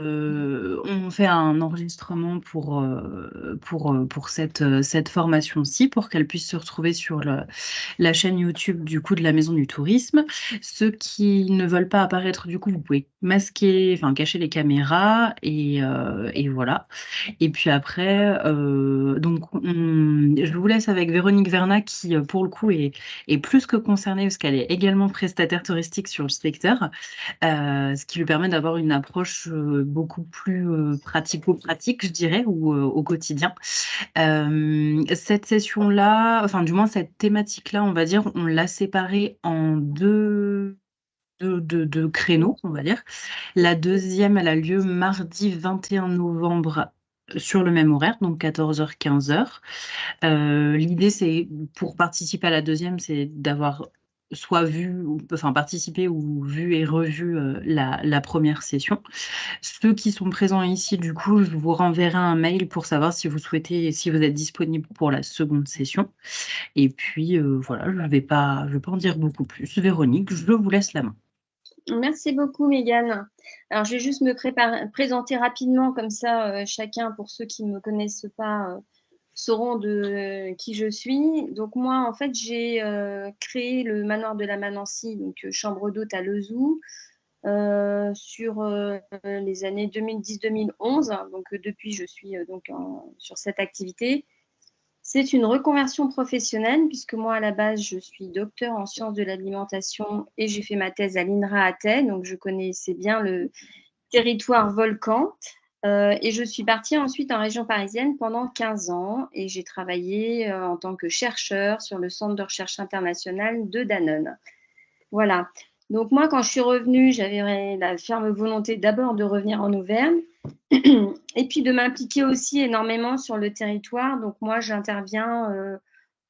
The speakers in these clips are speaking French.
on fait un enregistrement pour cette formation-ci, pour qu'elle puisse se retrouver sur la chaîne YouTube du coup de la Maison du Tourisme. Ceux qui ne veulent pas apparaître, du coup, vous pouvez cacher les caméras et voilà. Et puis après, je vous laisse avec Véronique Vernat qui, pour le coup, est plus que concernée parce qu'elle est également prestataire touristique sur le secteur, ce qui lui permet d'avoir une approche beaucoup plus pratico-pratique, je dirais, ou au quotidien. Cette session-là, enfin du moins cette thématique-là, on va dire, on l'a séparée en deux créneaux, on va dire. La deuxième, elle a lieu mardi 21 novembre sur le même horaire, donc 14h, 15h. L'idée, c'est, pour participer à la deuxième, c'est d'avoir soit participé ou vu et revu la première session. Ceux qui sont présents ici, du coup, je vous renverrai un mail pour savoir si vous souhaitez, si vous êtes disponible pour la seconde session. Et puis, voilà, je vais pas en dire beaucoup plus. Véronique, je vous laisse la main. Merci beaucoup, Mégane. Alors, je vais juste me présenter rapidement, comme ça, chacun, pour ceux qui ne me connaissent pas, sauront de qui je suis. Donc, moi, en fait, j'ai créé le manoir de la Manancy, donc chambre d'hôte à Lezoux, sur les années 2010-2011. Donc, depuis, je suis sur cette activité. C'est une reconversion professionnelle puisque moi, à la base, je suis docteur en sciences de l'alimentation et j'ai fait ma thèse à l'INRA à Thènes, donc je connaissais bien le territoire volcan. Et je suis partie ensuite en région parisienne pendant 15 ans et j'ai travaillé en tant que chercheur sur le centre de recherche international de Danone. Voilà. Donc moi, quand je suis revenue, j'avais la ferme volonté d'abord de revenir en Auvergne et puis de m'impliquer aussi énormément sur le territoire. Donc moi, j'interviens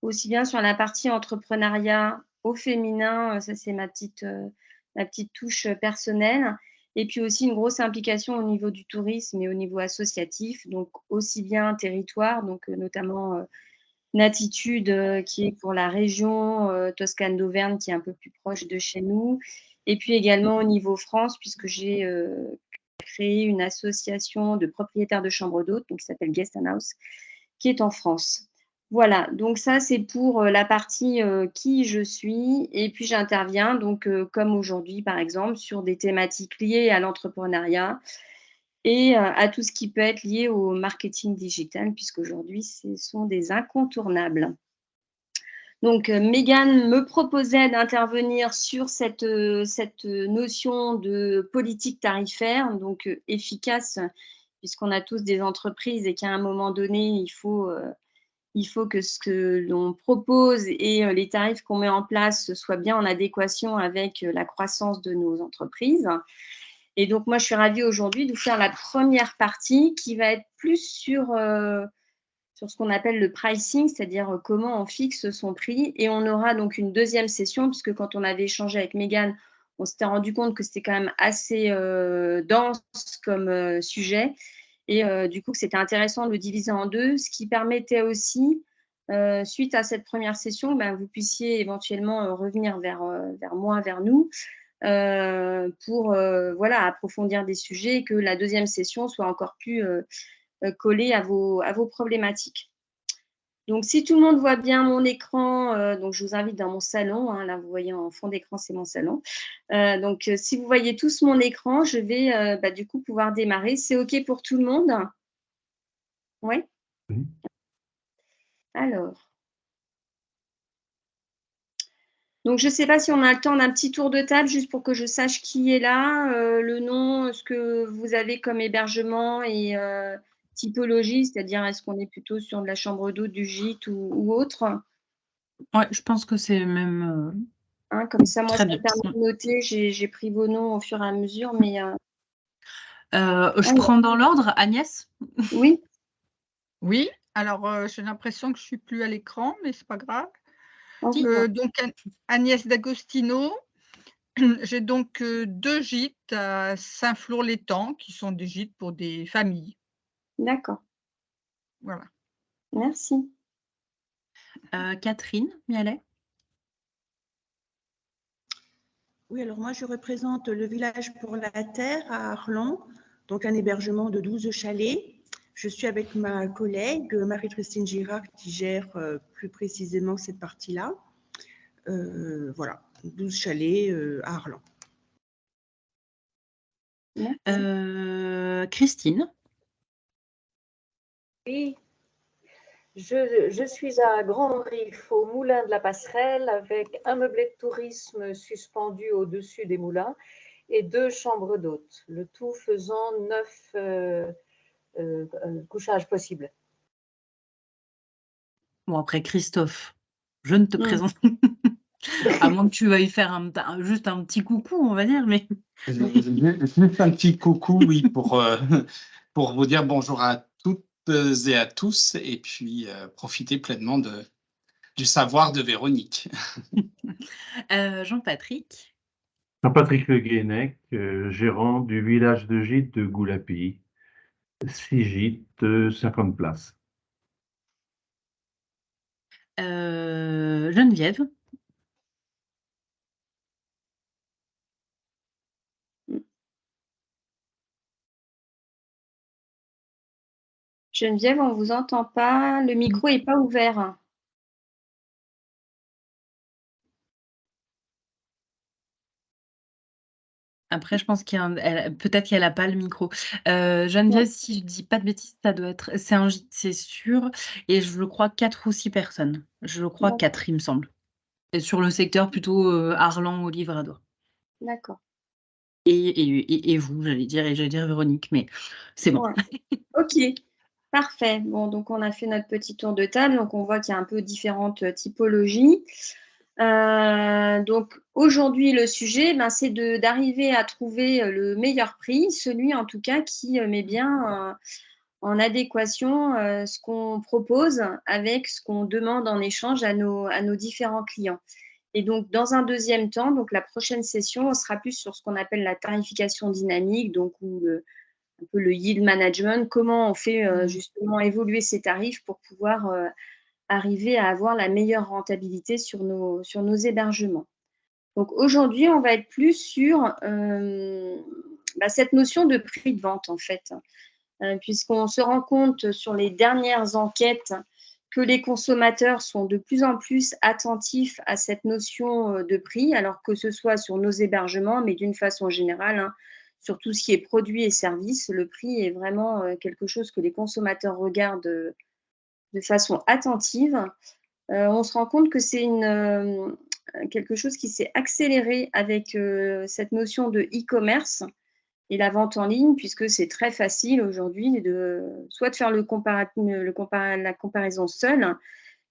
aussi bien sur la partie entrepreneuriat au féminin, ça c'est ma petite touche personnelle, et puis aussi une grosse implication au niveau du tourisme et au niveau associatif, donc aussi bien territoire, donc notamment Natitude qui est pour la région Toscane d'Auvergne qui est un peu plus proche de chez nous, et puis également au niveau France puisque j'ai créé une association de propriétaires de chambres d'hôtes qui s'appelle Guest House qui est en France. Voilà, donc ça c'est pour la partie qui je suis, et puis j'interviens donc comme aujourd'hui par exemple sur des thématiques liées à l'entrepreneuriat et à tout ce qui peut être lié au marketing digital puisqu'aujourd'hui ce sont des incontournables. Donc Mégane me proposait d'intervenir sur cette notion de politique tarifaire, donc efficace puisqu'on a tous des entreprises et qu'à un moment donné il faut que ce que l'on propose et les tarifs qu'on met en place soient bien en adéquation avec la croissance de nos entreprises. Et donc, moi, je suis ravie aujourd'hui de vous faire la première partie qui va être plus sur ce qu'on appelle le pricing, c'est-à-dire comment on fixe son prix. Et on aura donc une deuxième session, puisque quand on avait échangé avec Mégane, on s'était rendu compte que c'était quand même assez dense comme sujet. Et du coup, c'était intéressant de le diviser en deux, ce qui permettait aussi, suite à cette première session, vous puissiez éventuellement revenir vers moi, vers nous, pour approfondir des sujets et que la deuxième session soit encore plus collée à vos problématiques. Donc, si tout le monde voit bien mon écran, donc je vous invite dans mon salon. Là, vous voyez en fond d'écran, c'est mon salon. Donc, si vous voyez tous mon écran, je vais du coup pouvoir démarrer. C'est OK pour tout le monde? Oui? Oui. Alors. Donc, je ne sais pas si on a le temps d'un petit tour de table, juste pour que je sache qui est là, le nom, ce que vous avez comme hébergement et typologie, c'est-à-dire est-ce qu'on est plutôt sur de la chambre d'hôte, du gîte ou autre? Ouais, je pense que c'est même Comme ça, moi, très ça me bien. permet de noter. J'ai pris vos noms au fur et à mesure, mais Je prends dans l'ordre, Agnès. oui, Oui, alors j'ai l'impression que je suis plus à l'écran, mais c'est pas grave. dites-moi. Donc Agnès D'Agostino, j'ai donc 2 gîtes à Saint-Flour-l'Étang qui sont des gîtes pour des familles. D'accord, Voilà. merci. Catherine Mialet. Oui, alors moi je représente le village pour la terre à Arlon. donc un hébergement de 12 chalets. Je suis avec ma collègue Marie-Christine Girard qui gère plus précisément cette partie-là. Voilà, 12 chalets à Arlan. Christine. Oui, je suis à Grand-Rif, au moulin de la Passerelle, avec un meublé de tourisme suspendu au-dessus des moulins et 2 chambres d'hôtes, le tout faisant 9 couchages possibles. Bon, après, Christophe, je ne te présente à moins que tu veuilles faire juste un petit coucou, on va dire. Mais... Juste un petit coucou, oui, pour vous dire bonjour à toutes et à tous, et puis profiter pleinement du savoir de Véronique. Jean-Patrick. Jean-Patrick Le Guenec, gérant du village de gîtes de Goulapi. 6 gîtes, 50 places. Geneviève. Geneviève, on ne vous entend pas. Le micro n'est pas ouvert. Après, je pense peut-être qu'elle n'a pas le micro. Geneviève, si je ne dis pas de bêtises, ça doit être. C'est un gîte, c'est sûr. Et je crois 4 ou 6 personnes. Je crois 4, il me semble. Et sur le secteur plutôt Arlan, Olive-Radois. D'accord. Et vous, j'allais dire Véronique, mais c'est bon. Ouais. Ok, parfait. Bon, donc on a fait notre petit tour de table. Donc on voit qu'il y a un peu différentes typologies. Donc aujourd'hui, le sujet, c'est d'arriver à trouver le meilleur prix, celui en tout cas qui met bien en adéquation ce qu'on propose avec ce qu'on demande en échange à nos différents clients. Et donc, dans un deuxième temps, donc la prochaine session, on sera plus sur ce qu'on appelle la tarification dynamique, donc un peu le yield management, comment on fait justement évoluer ces tarifs pour pouvoir arriver à avoir la meilleure rentabilité sur nos hébergements. Donc aujourd'hui, on va être plus sur cette notion de prix de vente en fait, puisqu'on se rend compte sur les dernières enquêtes que les consommateurs sont de plus en plus attentifs à cette notion de prix, alors que ce soit sur nos hébergements, mais d'une façon générale, sur tout ce qui est produits et services, le prix est vraiment quelque chose que les consommateurs regardent de façon attentive. On se rend compte que c'est quelque chose qui s'est accéléré avec cette notion de e-commerce et la vente en ligne, puisque c'est très facile aujourd'hui soit de faire la comparaison seule,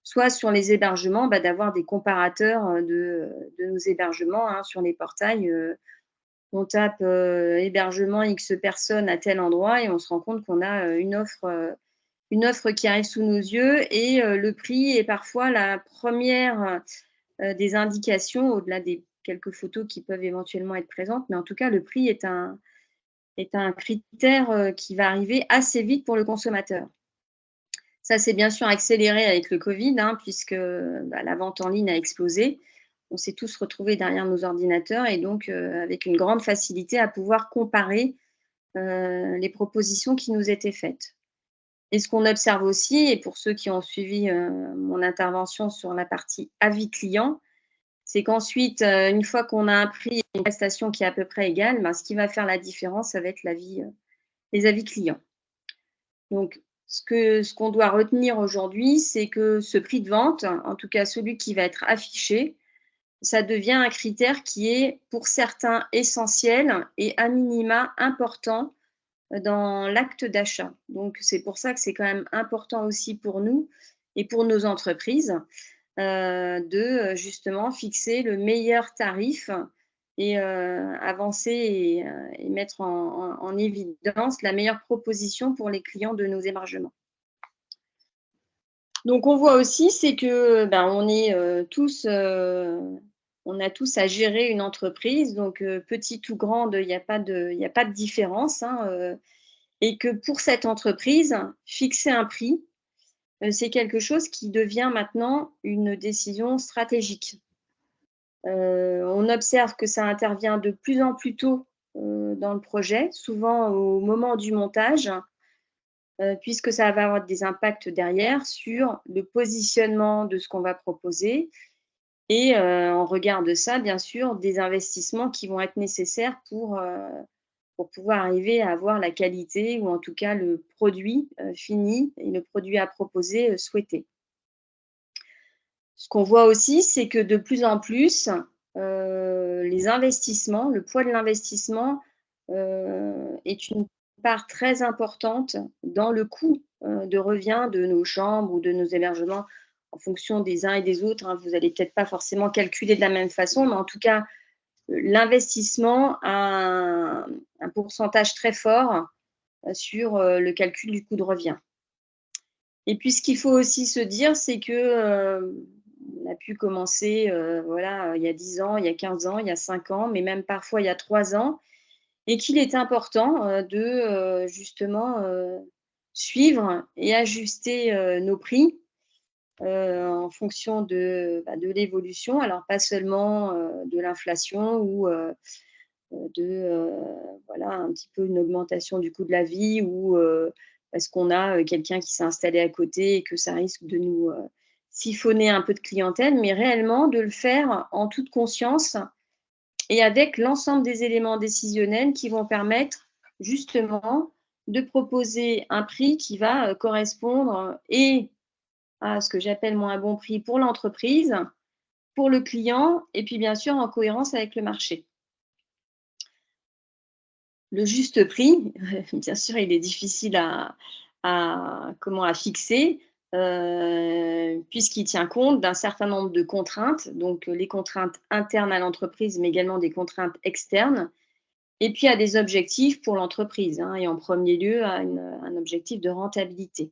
soit sur les hébergements, d'avoir des comparateurs de nos hébergements sur les portails. On tape hébergement X personnes à tel endroit et on se rend compte qu'on a une offre qui arrive sous nos yeux et le prix est parfois la première des indications, au-delà des quelques photos qui peuvent éventuellement être présentes, mais en tout cas, le prix est un critère qui va arriver assez vite pour le consommateur. Ça, c'est bien sûr accéléré avec le Covid, puisque la vente en ligne a explosé. On s'est tous retrouvés derrière nos ordinateurs et donc avec une grande facilité à pouvoir comparer les propositions qui nous étaient faites. Et ce qu'on observe aussi, et pour ceux qui ont suivi mon intervention sur la partie avis client, c'est qu'ensuite, une fois qu'on a un prix et une prestation qui est à peu près égale, ce qui va faire la différence, ça va être les avis clients. Donc, ce qu'on doit retenir aujourd'hui, c'est que ce prix de vente, en tout cas celui qui va être affiché, ça devient un critère qui est pour certains essentiel et à minima important dans l'acte d'achat. Donc, c'est pour ça que c'est quand même important aussi pour nous et pour nos entreprises de justement fixer le meilleur tarif et avancer et mettre en évidence la meilleure proposition pour les clients de nos hébergements. Donc, on voit aussi, c'est que on est on a tous à gérer une entreprise, donc petite ou grande, il n'y a pas de différence, et que pour cette entreprise, fixer un prix, c'est quelque chose qui devient maintenant une décision stratégique. On observe que ça intervient de plus en plus tôt dans le projet, souvent au moment du montage, puisque ça va avoir des impacts derrière sur le positionnement de ce qu'on va proposer et en regard de ça, bien sûr, des investissements qui vont être nécessaires pour pouvoir arriver à avoir la qualité ou en tout cas le produit fini et le produit à proposer souhaité. Ce qu'on voit aussi, c'est que de plus en plus, les investissements, le poids de l'investissement est une part très importante dans le coût de revient de nos chambres ou de nos hébergements en fonction des uns et des autres, hein. Vous n'allez peut-être pas forcément calculer de la même façon, mais en tout cas, l'investissement a un pourcentage très fort sur le calcul du coût de revient. Et puis, ce qu'il faut aussi se dire, c'est que on a pu commencer voilà, il y a 10 ans, il y a 15 ans, il y a 5 ans, mais même parfois il y a 3 ans, et qu'il est important de justement suivre et ajuster nos prix en fonction de l'évolution. Alors, pas seulement de l'inflation ou voilà, un petit peu une augmentation du coût de la vie ou parce qu'on a quelqu'un qui s'est installé à côté et que ça risque de nous siphonner un peu de clientèle, mais réellement de le faire en toute conscience et avec l'ensemble des éléments décisionnels qui vont permettre justement de proposer un prix qui va correspondre et à ce que j'appelle moi un bon prix pour l'entreprise, pour le client et puis bien sûr en cohérence avec le marché. Le juste prix, bien sûr, il est difficile à fixer puisqu'il tient compte d'un certain nombre de contraintes, donc les contraintes internes à l'entreprise, mais également des contraintes externes, et puis à des objectifs pour l'entreprise, hein, et en premier lieu à un objectif de rentabilité.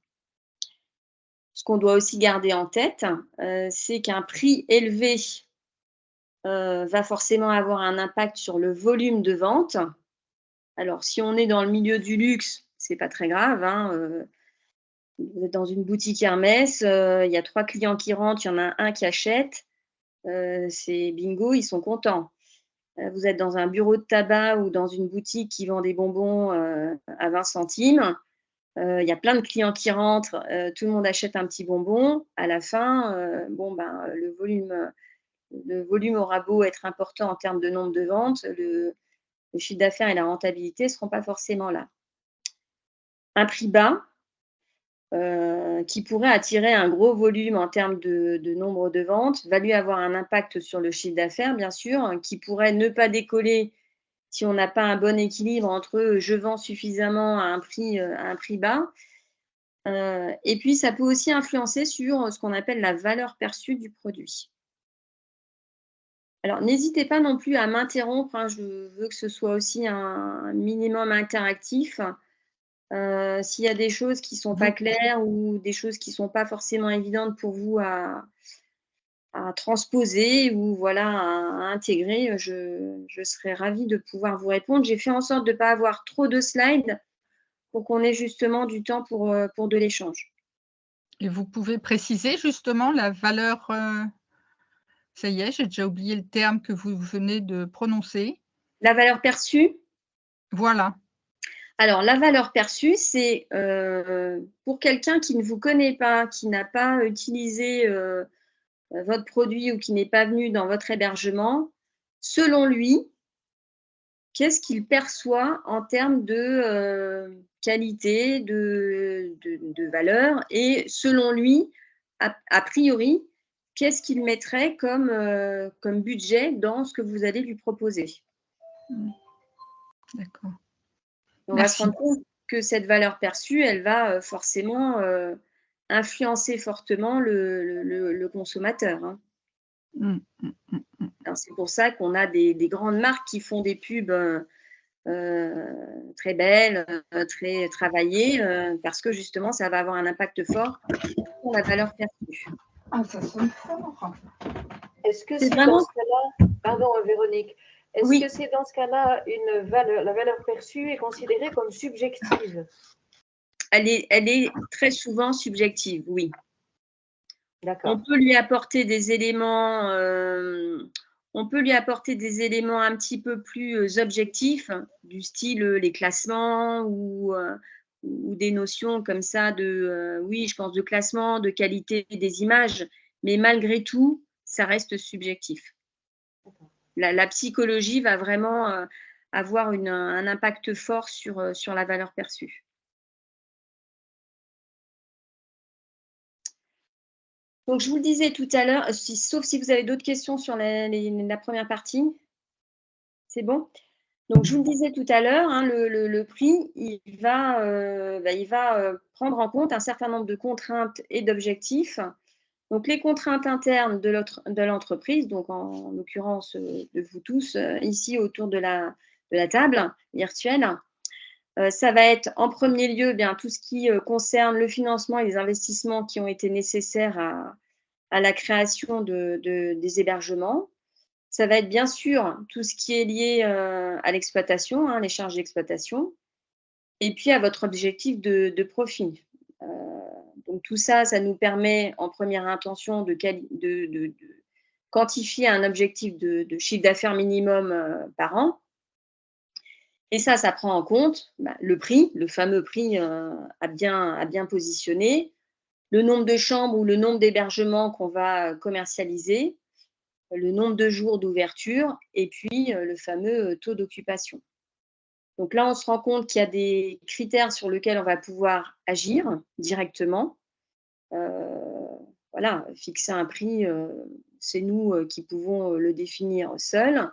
Ce qu'on doit aussi garder en tête, c'est qu'un prix élevé va forcément avoir un impact sur le volume de vente. Alors, si on est dans le milieu du luxe, c'est pas très grave, hein, vous êtes dans une boutique Hermès, il y a 3 clients qui rentrent, il y en a un qui achète, c'est bingo, ils sont contents. Vous êtes dans un bureau de tabac ou dans une boutique qui vend des bonbons à 20 centimes, il y a plein de clients qui rentrent, tout le monde achète un petit bonbon. À la fin, le volume aura beau être important en termes de nombre de ventes, le chiffre d'affaires et la rentabilité ne seront pas forcément là. Un prix bas qui pourrait attirer un gros volume en termes de nombre de ventes, va lui avoir un impact sur le chiffre d'affaires, bien sûr, qui pourrait ne pas décoller si on n'a pas un bon équilibre entre je vends suffisamment à un prix bas. Et puis, ça peut aussi influencer sur ce qu'on appelle la valeur perçue du produit. Alors, n'hésitez pas non plus à m'interrompre, hein, je veux que ce soit aussi un minimum interactif. S'il y a des choses qui ne sont pas claires ou des choses qui ne sont pas forcément évidentes pour vous à transposer ou voilà, à intégrer, je serais ravie de pouvoir vous répondre. J'ai fait en sorte de ne pas avoir trop de slides pour qu'on ait justement du temps pour de l'échange. Et vous pouvez préciser justement la valeur, ça y est, j'ai déjà oublié le terme que vous venez de prononcer. La valeur perçue? Voilà. Alors, la valeur perçue, c'est pour quelqu'un qui ne vous connaît pas, qui n'a pas utilisé votre produit ou qui n'est pas venu dans votre hébergement, selon lui, qu'est-ce qu'il perçoit en termes de qualité, de valeur et selon lui, a priori, qu'est-ce qu'il mettrait comme budget dans ce que vous allez lui proposer. D'accord. On va se rendre compte que cette valeur perçue, elle va forcément influencer fortement le consommateur, hein. C'est pour ça qu'on a des grandes marques qui font des pubs très belles, très travaillées, parce que justement, ça va avoir un impact fort sur la valeur perçue. Ah, ça sonne fort. Est-ce que c'est vraiment... dans ce cas-là, pardon Véronique, est-ce que c'est dans ce cas-là la valeur perçue est considérée comme subjective? Elle est très souvent subjective, oui. D'accord. On peut lui apporter des éléments On peut lui apporter des éléments un petit peu plus objectifs, du style les classements ou des notions comme ça de, oui, je pense de classement, de qualité des images, mais malgré tout, ça reste subjectif. La psychologie va vraiment avoir un impact fort sur la valeur perçue. Donc, je vous le disais tout à l'heure, sauf si vous avez d'autres questions sur la première partie. C'est bon? Donc, je vous le disais tout à l'heure, hein, le prix, il va prendre en compte un certain nombre de contraintes et d'objectifs. Donc, les contraintes internes de l'entreprise, donc en l'occurrence de vous tous ici autour de la table virtuelle, ça va être en premier lieu bien, tout ce qui concerne le financement et les investissements qui ont été nécessaires à la création des hébergements. Ça va être bien sûr tout ce qui est lié à l'exploitation, hein, les charges d'exploitation, et puis à votre objectif de profit. Donc tout ça, ça nous permet en première intention de quantifier un objectif de chiffre d'affaires minimum par an. Et ça prend en compte le prix, le fameux prix à bien positionner, le nombre de chambres ou le nombre d'hébergements qu'on va commercialiser, le nombre de jours d'ouverture et puis le fameux taux d'occupation. Donc là, on se rend compte qu'il y a des critères sur lesquels on va pouvoir agir directement. Voilà, fixer un prix, c'est nous qui pouvons le définir seuls.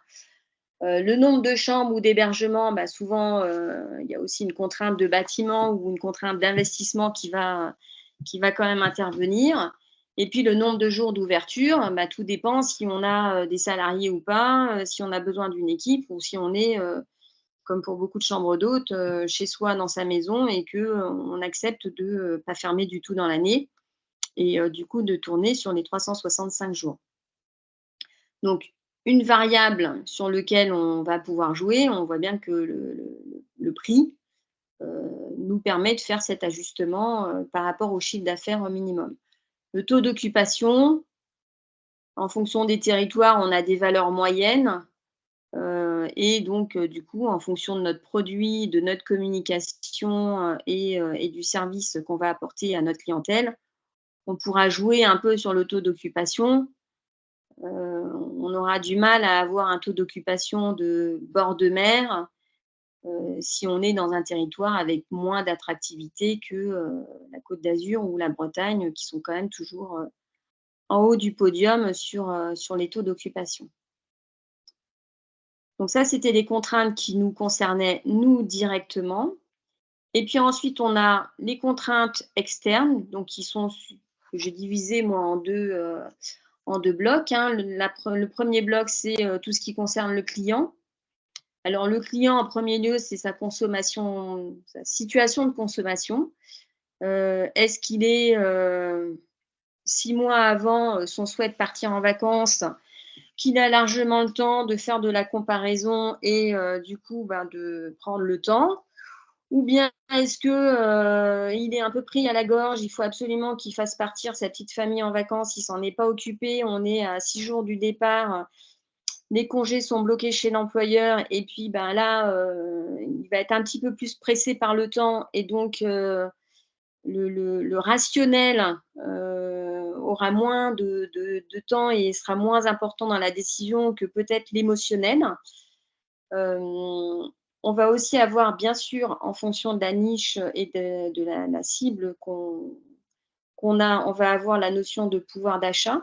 Le nombre de chambres ou d'hébergements, souvent, il y a aussi une contrainte de bâtiment ou une contrainte d'investissement qui va quand même intervenir. Et puis, le nombre de jours d'ouverture, tout dépend si on a des salariés ou pas, si on a besoin d'une équipe ou si on est, comme pour beaucoup de chambres d'hôtes, chez soi dans sa maison et qu'on accepte de ne pas fermer du tout dans l'année et du coup de tourner sur les 365 jours. Donc, une variable sur laquelle on va pouvoir jouer, on voit bien que le prix nous permet de faire cet ajustement par rapport au chiffre d'affaires au minimum. Le taux d'occupation, en fonction des territoires, on a des valeurs moyennes. Et donc, du coup, en fonction de notre produit, de notre communication et du service qu'on va apporter à notre clientèle, on pourra jouer un peu sur le taux d'occupation. On aura du mal à avoir un taux d'occupation de bord de mer si on est dans un territoire avec moins d'attractivité que la Côte d'Azur ou la Bretagne, qui sont quand même toujours en haut du podium sur les taux d'occupation. Donc ça, c'était les contraintes qui nous concernaient, nous, directement. Et puis ensuite, on a les contraintes externes, donc qui sont, que j'ai divisé moi en deux blocs. Hein. Le premier bloc, c'est tout ce qui concerne le client. Alors, le client, en premier lieu, c'est sa consommation, sa situation de consommation. Est-ce qu'il est 6 mois avant son souhait de partir en vacances, qu'il a largement le temps de faire de la comparaison et du coup de prendre le temps, ou bien est-ce qu'il est un peu pris à la gorge, il faut absolument qu'il fasse partir sa petite famille en vacances, il s'en est pas occupé, on est à 6 jours du départ, les congés sont bloqués chez l'employeur et puis là, il va être un petit peu plus pressé par le temps et donc le rationnel aura moins de temps et sera moins important dans la décision que peut-être l'émotionnel. On va aussi avoir, bien sûr, en fonction de la niche et de la cible qu'on a, on va avoir la notion de pouvoir d'achat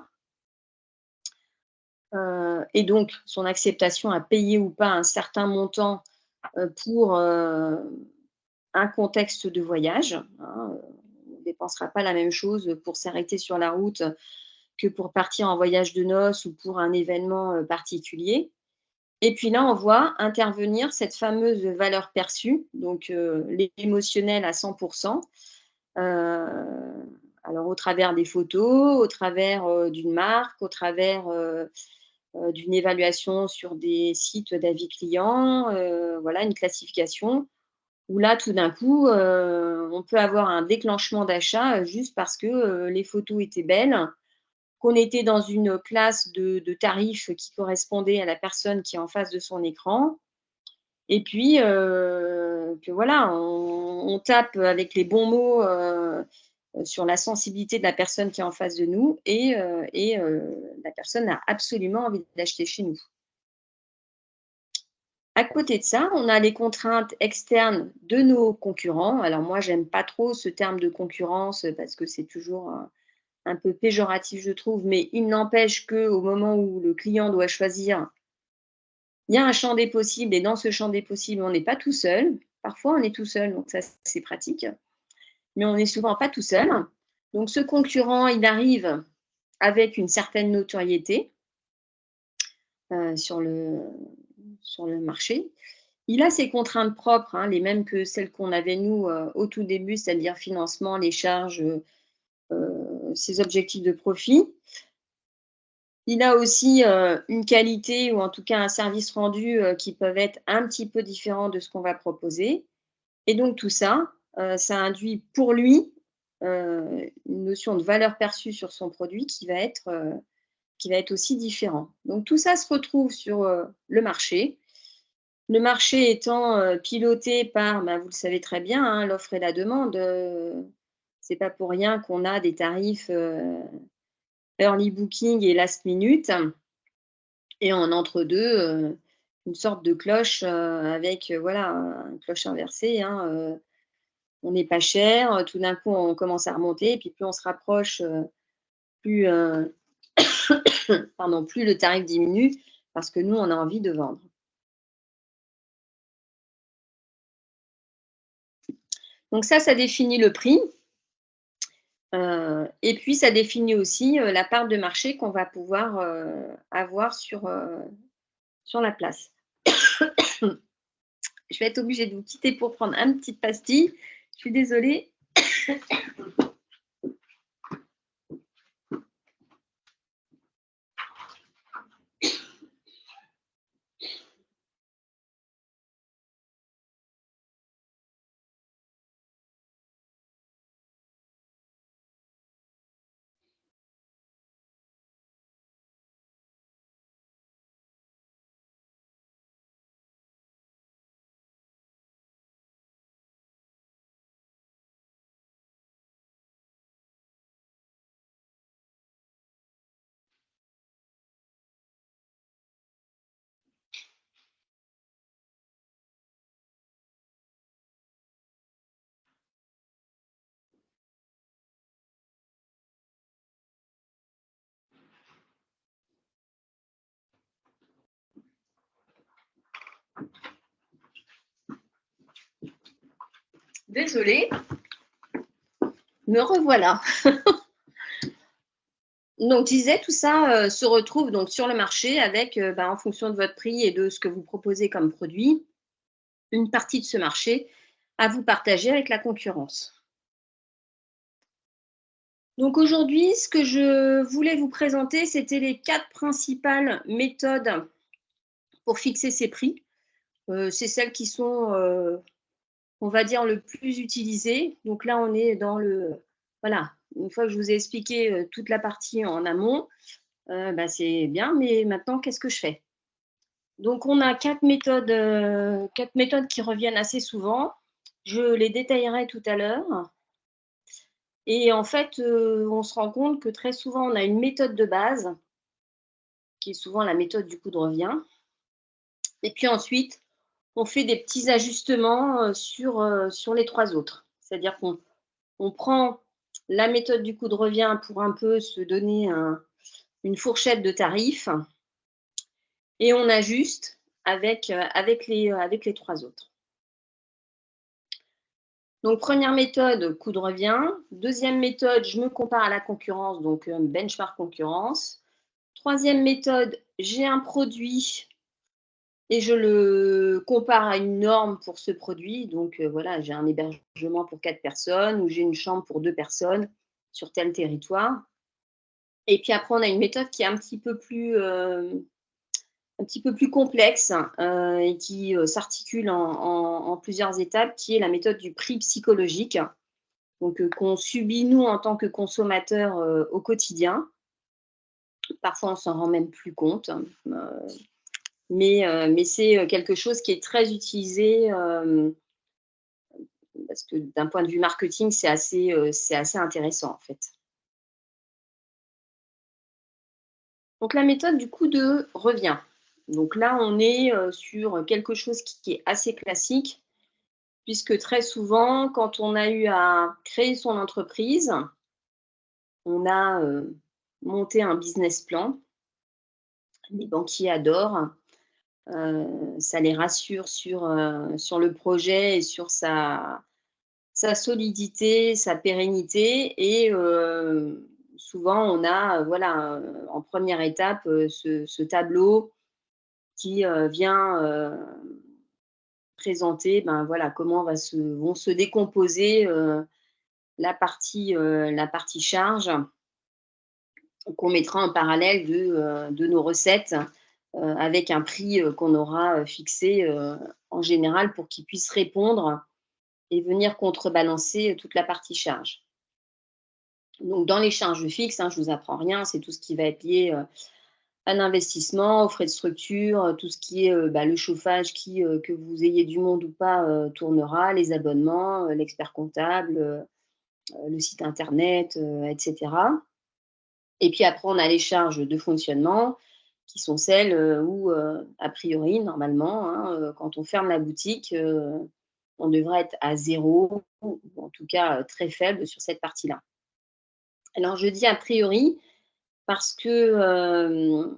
et donc son acceptation à payer ou pas un certain montant pour un contexte de voyage. Hein, on ne dépensera pas la même chose pour s'arrêter sur la route que pour partir en voyage de noces ou pour un événement particulier. Et puis là, on voit intervenir cette fameuse valeur perçue, donc l'émotionnel à 100%. Alors au travers des photos, au travers d'une marque, au travers d'une évaluation sur des sites d'avis clients, voilà, une classification où là, tout d'un coup, on peut avoir un déclenchement d'achat juste parce que les photos étaient belles, qu'on était dans une classe de tarifs qui correspondait à la personne qui est en face de son écran. Et puis, que voilà, on tape avec les bons mots sur la sensibilité de la personne qui est en face de nous et la personne a absolument envie d'acheter chez nous. À côté de ça, on a les contraintes externes de nos concurrents. Alors moi, j'aime pas trop ce terme de concurrence parce que c'est toujours un peu péjoratif, je trouve, mais il n'empêche qu'au moment où le client doit choisir, il y a un champ des possibles et dans ce champ des possibles, on n'est pas tout seul. Parfois, on est tout seul, donc ça, c'est pratique. Mais on n'est souvent pas tout seul. Donc, ce concurrent, il arrive avec une certaine notoriété sur le marché. Il a ses contraintes propres, hein, les mêmes que celles qu'on avait, nous, au tout début, c'est-à-dire financement, les charges, ses objectifs de profit. Il a aussi une qualité ou en tout cas un service rendu qui peuvent être un petit peu différents de ce qu'on va proposer. Et donc tout ça, ça induit pour lui une notion de valeur perçue sur son produit qui va être aussi différent. Donc tout ça se retrouve sur le marché. Le marché étant piloté par, vous le savez très bien, hein, l'offre et la demande. C'est pas pour rien qu'on a des tarifs early booking et last minute. Et en entre-deux, une sorte de cloche avec voilà, une cloche inversée. Hein, on n'est pas cher, tout d'un coup on commence à remonter, et puis plus on se rapproche, plus, plus le tarif diminue, parce que nous, on a envie de vendre. Donc ça définit le prix. Et puis, ça définit aussi la part de marché qu'on va pouvoir avoir sur la place. Je vais être obligée de vous quitter pour prendre une petite pastille. Je suis désolée. Désolée. Me revoilà. Donc, je disais, tout ça se retrouve donc sur le marché avec, en fonction de votre prix et de ce que vous proposez comme produit, une partie de ce marché à vous partager avec la concurrence. Donc aujourd'hui, ce que je voulais vous présenter, c'était les 4 principales méthodes pour fixer ses prix. C'est celles qui sont, on va dire, le plus utilisées. Donc là, on est dans le… Voilà, une fois que je vous ai expliqué toute la partie en amont, c'est bien, mais maintenant, qu'est-ce que je fais? Donc, on a 4 méthodes qui reviennent assez souvent. Je les détaillerai tout à l'heure. Et en fait, on se rend compte que très souvent, on a une méthode de base, qui est souvent la méthode du coût de revient. Et puis ensuite, on fait des petits ajustements sur les 3 autres. C'est-à-dire qu'on prend la méthode du coût de revient pour un peu se donner une fourchette de tarifs et on ajuste avec les 3 autres. Donc, première méthode, coût de revient. Deuxième méthode, je me compare à la concurrence, donc benchmark concurrence. Troisième méthode, j'ai un produit et je le compare à une norme pour ce produit. Donc, voilà, j'ai un hébergement pour 4 personnes ou j'ai une chambre pour 2 personnes sur tel territoire. Et puis après, on a une méthode qui est un petit peu plus complexe et qui s'articule en plusieurs étapes, qui est la méthode du prix psychologique, donc qu'on subit nous en tant que consommateurs au quotidien. Parfois, on s'en rend même plus compte, hein. Mais c'est quelque chose qui est très utilisé parce que d'un point de vue marketing, c'est assez intéressant en fait. Donc la méthode du coup de revient. Donc là, on est sur quelque chose qui est assez classique, puisque très souvent, quand on a eu à créer son entreprise, on a monté un business plan. Les banquiers adorent. Ça les rassure sur le projet et sur sa solidité, sa pérennité. Et souvent, on a, voilà, en première étape, ce tableau qui vient présenter ben, voilà, comment vont se décomposer la partie charge qu'on mettra en parallèle de nos recettes avec un prix qu'on aura fixé en général pour qu'ils puissent répondre et venir contrebalancer toute la partie charge. Donc, dans les charges fixes, hein, je ne vous apprends rien, c'est tout ce qui va être lié à l'investissement, aux frais de structure, tout ce qui est le chauffage qui, que vous ayez du monde ou pas, tournera, les abonnements, l'expert comptable, le site internet, etc. Et puis après, on a les charges de fonctionnement qui sont celles où, a priori, normalement, hein, quand on ferme la boutique, on devrait être à 0 ou en tout cas très faible sur cette partie-là. Alors, je dis a priori parce que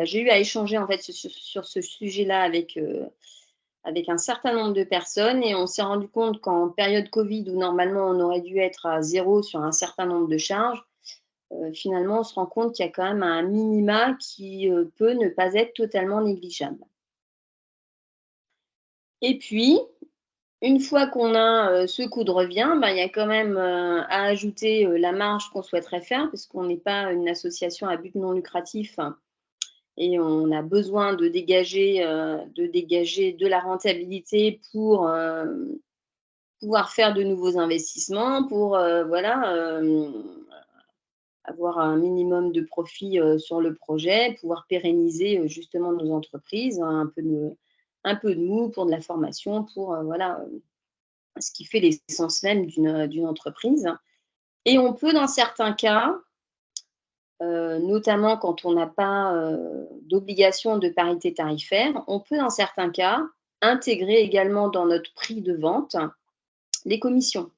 j'ai eu à échanger en fait sur ce sujet-là avec un certain nombre de personnes et on s'est rendu compte qu'en période Covid, où normalement on aurait dû être à 0 sur un certain nombre de charges, finalement on se rend compte qu'il y a quand même un minima qui peut ne pas être totalement négligeable. Et puis, une fois qu'on a ce coût de revient, il y a quand même à ajouter la marge qu'on souhaiterait faire, parce qu'on n'est pas une association à but non lucratif et on a besoin de dégager de la rentabilité pour pouvoir faire de nouveaux investissements, pour voilà, avoir un minimum de profit sur le projet, pouvoir pérenniser justement nos entreprises, hein, un peu de mou pour de la formation, pour voilà, ce qui fait l'essence même d'une entreprise. Et on peut, dans certains cas, notamment quand on n'a pas d'obligation de parité tarifaire, on peut, dans certains cas, intégrer également dans notre prix de vente les commissions.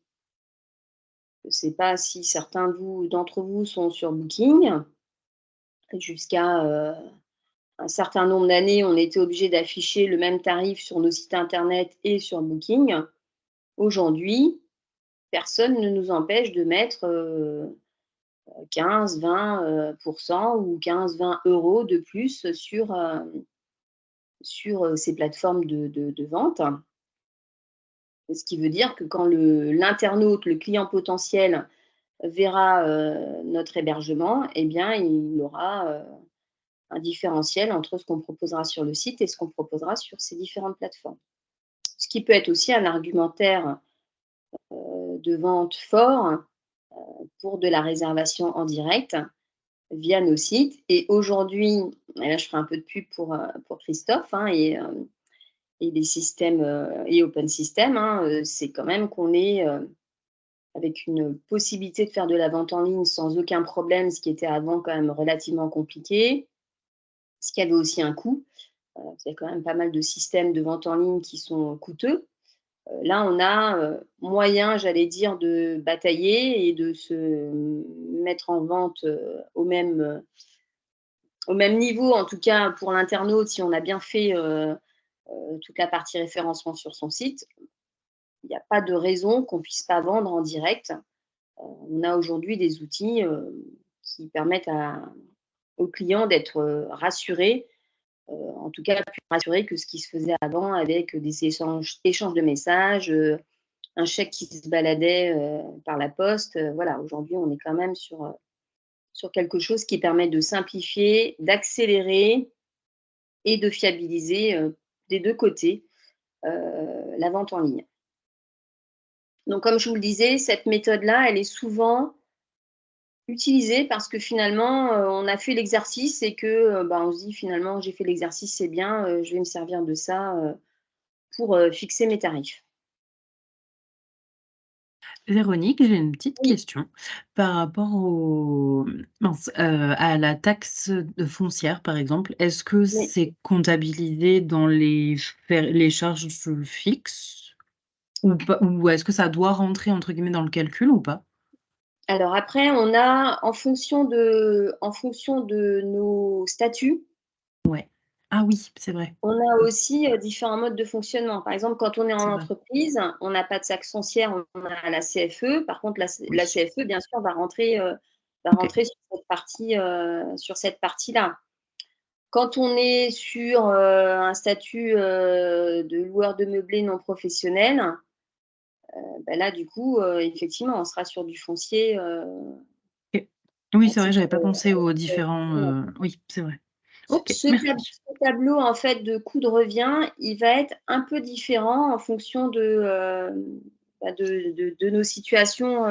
Je ne sais pas si certains d'entre vous sont sur Booking. Jusqu'à un certain nombre d'années, on était obligé d'afficher le même tarif sur nos sites internet et sur Booking. Aujourd'hui, personne ne nous empêche de mettre 15-20% ou 15-20 € de plus sur ces plateformes de vente. Ce qui veut dire que quand l'internaute, le client potentiel, verra notre hébergement, eh bien, il aura un différentiel entre ce qu'on proposera sur le site et ce qu'on proposera sur ces différentes plateformes. Ce qui peut être aussi un argumentaire de vente fort pour de la réservation en direct via nos sites. Et aujourd'hui, et là je ferai un peu de pub pour Christophe hein, et les systèmes et Open System, hein, c'est quand même qu'on est avec une possibilité de faire de la vente en ligne sans aucun problème, ce qui était avant quand même relativement compliqué, ce qui avait aussi un coût. Il y a quand même pas mal de systèmes de vente en ligne qui sont coûteux. Là, on a moyen, j'allais dire, de batailler et de se mettre en vente au même niveau, en tout cas pour l'internaute, si on a bien fait toute la partie référencement sur son site. Il n'y a pas de raison qu'on ne puisse pas vendre en direct. On a aujourd'hui des outils qui permettent aux clients d'être rassurés, en tout cas plus rassurés que ce qui se faisait avant avec des échanges de messages, un chèque qui se baladait par la poste. Voilà, aujourd'hui, on est quand même sur quelque chose qui permet de simplifier, d'accélérer et de fiabiliser des deux côtés la vente en ligne. Donc, comme je vous le disais, cette méthode-là, elle est souvent utiliser parce que finalement, on a fait l'exercice et que on se dit finalement, j'ai fait l'exercice, c'est bien, je vais me servir de ça pour fixer mes tarifs. Véronique, j'ai une petite Oui, question par rapport à la taxe foncière, par exemple. Est-ce que mais c'est comptabilisé dans les charges fixes ou pas? Ou est-ce que ça doit rentrer entre guillemets «dans le calcul» ou pas? alors après, on a en fonction de nos statuts, Ouais. Ah oui, c'est vrai. on a Mmh, aussi, différents modes de fonctionnement. Par exemple, quand on est en c'est vrai. entreprise, on n'a pas de taxe foncière, on a la CFE. Par contre, la Oui. CFE, bien sûr, va OK. rentrer sur cette partie-là. Quand on est sur, un statut, de loueur de meublés non professionnel, là, du coup, effectivement, on sera sur du foncier, OK. Oui, à c'est vrai, titre, j'avais pas pensé aux voilà. différents, oui, c'est vrai. Ce OK, ce tab merci. ce tableau, en fait, de coût de revient, il va être un peu différent en fonction de nos situations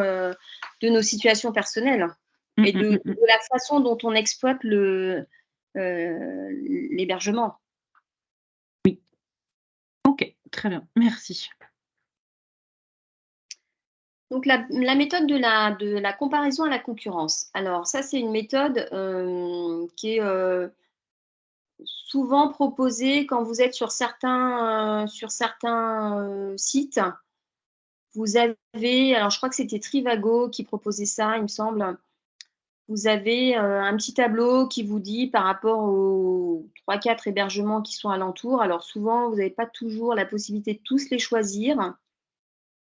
personnelles Mmh, et mmh, mmh, mmh. de la façon dont on exploite l'hébergement. Oui. OK, très bien, merci. Donc la méthode de la comparaison à la concurrence. Alors ça, c'est une méthode, qui est, souvent proposée quand vous êtes sur certains, sites. Vous avez alors je crois que c'était Trivago qui proposait ça, il me semble. Vous avez, un petit tableau qui vous dit par rapport aux 3-4 hébergements qui sont alentours. Alors souvent, vous n'avez pas toujours la possibilité de tous les choisir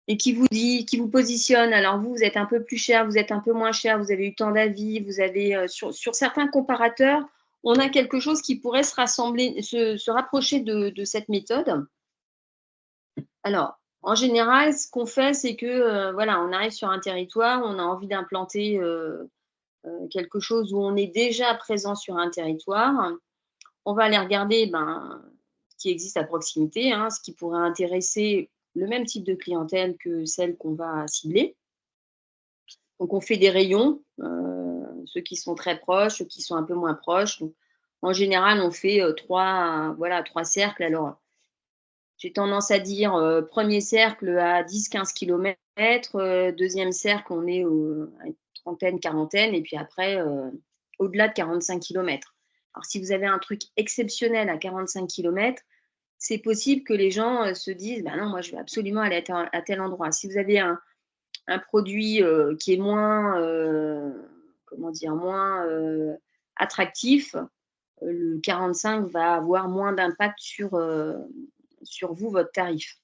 et qui vous positionne. Alors vous, vous êtes un peu plus cher, vous êtes un peu moins cher, vous avez eu tant d'avis, vous avez, sur certains comparateurs, on a quelque chose qui pourrait se rapprocher de cette méthode. Alors, en général, ce qu'on fait, c'est que, voilà, on arrive sur un territoire, on a envie d'implanter, quelque chose où on est déjà présent sur un territoire. On va aller regarder, ce qui existe à proximité, hein, ce qui pourrait intéresser le même type de clientèle que celle qu'on va cibler. Donc on fait des rayons, ceux qui sont très proches, ceux qui sont un peu moins proches. Donc en général, on fait, 3 cercles. Alors, j'ai tendance à dire, 1er cercle à 10-15 kilomètres, 2e cercle, on est à une trentaine, quarantaine et puis après, au-delà de 45 kilomètres. Alors si vous avez un truc exceptionnel à 45 kilomètres, c'est possible que les gens, se disent: «Bah non, moi je veux absolument aller à tel endroit». Si vous avez un produit, qui est moins, comment dire? Moins, attractif, le 45 va avoir moins d'impact sur vous, votre tarif.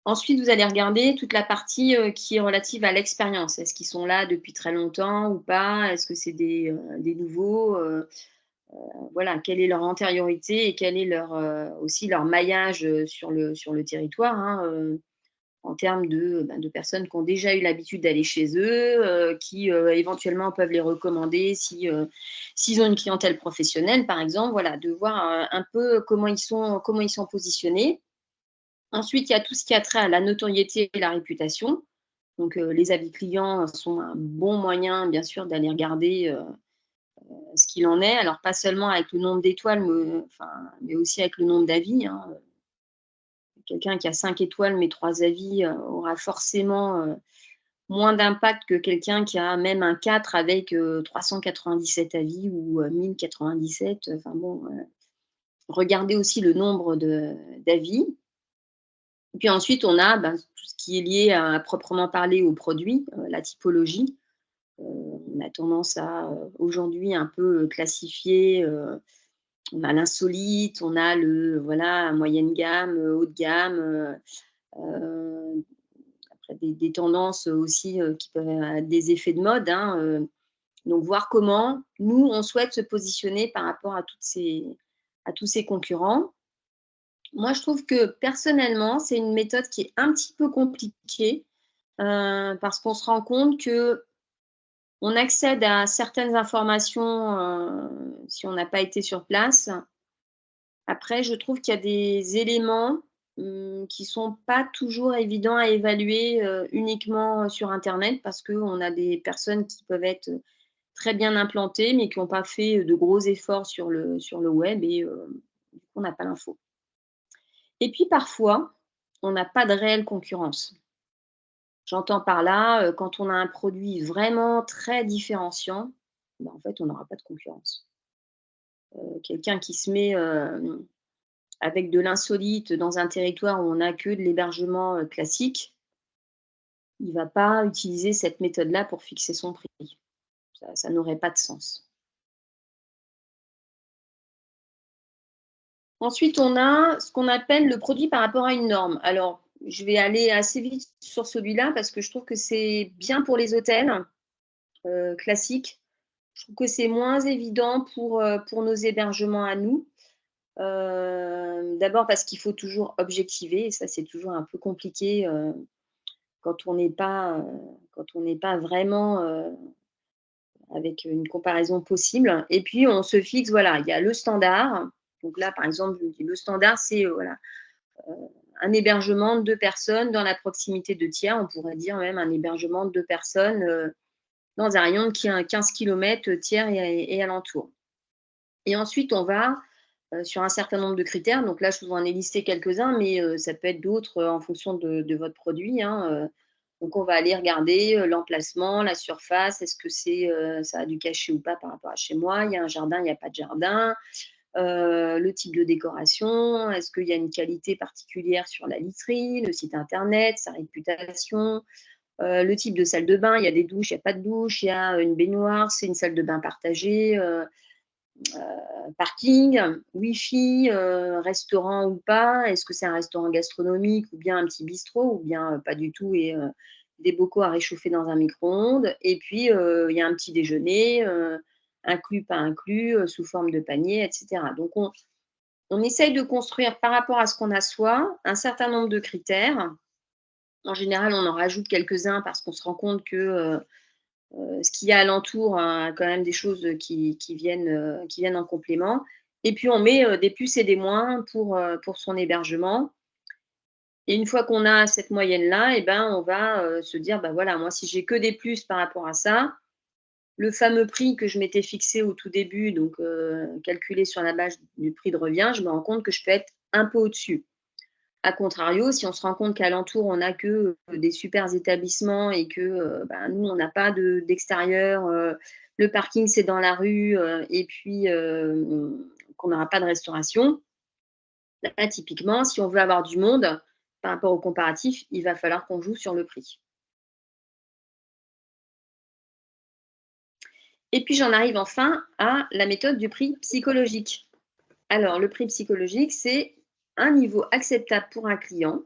Ensuite, vous allez regarder toute la partie, qui est relative à l'expérience. Est-ce qu'ils sont là depuis très longtemps ou pas? Est-ce que c'est des nouveaux? Voilà, quelle est leur antériorité et quel est aussi leur maillage, sur le territoire, hein, en termes de personnes qui ont déjà eu l'habitude d'aller chez eux, qui, éventuellement peuvent les recommander s'ils ont une clientèle professionnelle, par exemple. Voilà, de voir, un peu comment ils sont positionnés. Ensuite, il y a tout ce qui a trait à la notoriété et la réputation. Donc, les avis clients sont un bon moyen, bien sûr, d'aller regarder, ce qu'il en est. Alors, pas seulement avec le nombre d'étoiles, mais aussi avec le nombre d'avis, hein. Quelqu'un qui a 5 étoiles mais 3 avis, aura forcément, moins d'impact que quelqu'un qui a même un 4 avec, 397 avis ou, 1097. Enfin bon, regardez aussi le nombre d'avis. Et puis ensuite, on a, tout ce qui est lié à proprement parler au produit, la typologie. On a tendance à, aujourd'hui un peu, classifier, on a l'insolite, on a moyenne gamme, haut de gamme, après des tendances aussi, qui peuvent être des effets de mode, hein, donc voir comment nous, on souhaite se positionner par rapport à tous ces concurrents. Moi, je trouve que personnellement, c'est une méthode qui est un petit peu compliquée, parce qu'on se rend compte qu'on accède à certaines informations, si on n'a pas été sur place. Après, je trouve qu'il y a des éléments, qui ne sont pas toujours évidents à évaluer uniquement sur Internet parce qu'on a des personnes qui peuvent être très bien implantées mais qui n'ont pas fait de gros efforts sur le web et du coup, on n'a pas l'info. Et puis parfois, on n'a pas de réelle concurrence. J'entends par là, quand on a un produit vraiment très différenciant, ben, en fait, on n'aura pas de concurrence. Quelqu'un qui se met avec de l'insolite dans un territoire où on n'a que de l'hébergement classique, il ne va pas utiliser cette méthode-là pour fixer son prix. Ça n'aurait pas de sens. Ensuite, on a ce qu'on appelle le produit par rapport à une norme. Alors, je vais aller assez vite sur celui-là parce que je trouve que c'est bien pour les hôtels classiques. Je trouve que c'est moins évident pour nos hébergements à nous. D'abord parce qu'il faut toujours objectiver et ça, c'est toujours un peu compliqué quand on n'est pas vraiment avec une comparaison possible. Et puis, on se fixe, voilà, il y a le standard. Donc là, par exemple, je vous dis, le standard, c'est voilà, un hébergement de 2 personnes dans la proximité de tiers. On pourrait dire même un hébergement de 2 personnes dans un rayon de 15 km tiers et alentour. Et ensuite, on va sur un certain nombre de critères. Donc là, je vous en ai listé quelques-uns, mais ça peut être d'autres en fonction de votre produit. Donc, on va aller regarder l'emplacement, la surface, est-ce que ça a du cachet ou pas par rapport à chez moi, il y a un jardin, il n'y a pas de jardin, le type de décoration, est-ce qu'il y a une qualité particulière sur la literie, le site internet, sa réputation, le type de salle de bain, il y a des douches, il n'y a pas de douche, il y a une baignoire, c'est une salle de bain partagée, parking, Wi-Fi, restaurant ou pas, est-ce que c'est un restaurant gastronomique ou bien un petit bistrot ou bien pas du tout et des bocaux à réchauffer dans un micro-ondes. Et puis, il y a un petit déjeuner, inclus, pas inclus, sous forme de panier, etc. Donc, on essaye de construire par rapport à ce qu'on a soi un certain nombre de critères. En général, on en rajoute quelques-uns parce qu'on se rend compte que ce qu'il y a alentour a quand même des choses qui viennent en complément. Et puis, on met des plus et des moins pour son hébergement. Et une fois qu'on a cette moyenne-là, eh ben, on va se dire, bah voilà, moi, si j'ai que des plus par rapport à ça, le fameux prix que je m'étais fixé au tout début, donc calculé sur la base du prix de revient, je me rends compte que je peux être un peu au-dessus. A contrario, si on se rend compte qu'alentour, on n'a que des super établissements et que ben, nous, on n'a pas d'extérieur, le parking, c'est dans la rue et puis qu'on n'aura pas de restauration, là, typiquement, si on veut avoir du monde, par rapport au comparatif, il va falloir qu'on joue sur le prix. Et puis, j'en arrive enfin à la méthode du prix psychologique. Alors, le prix psychologique, c'est un niveau acceptable pour un client.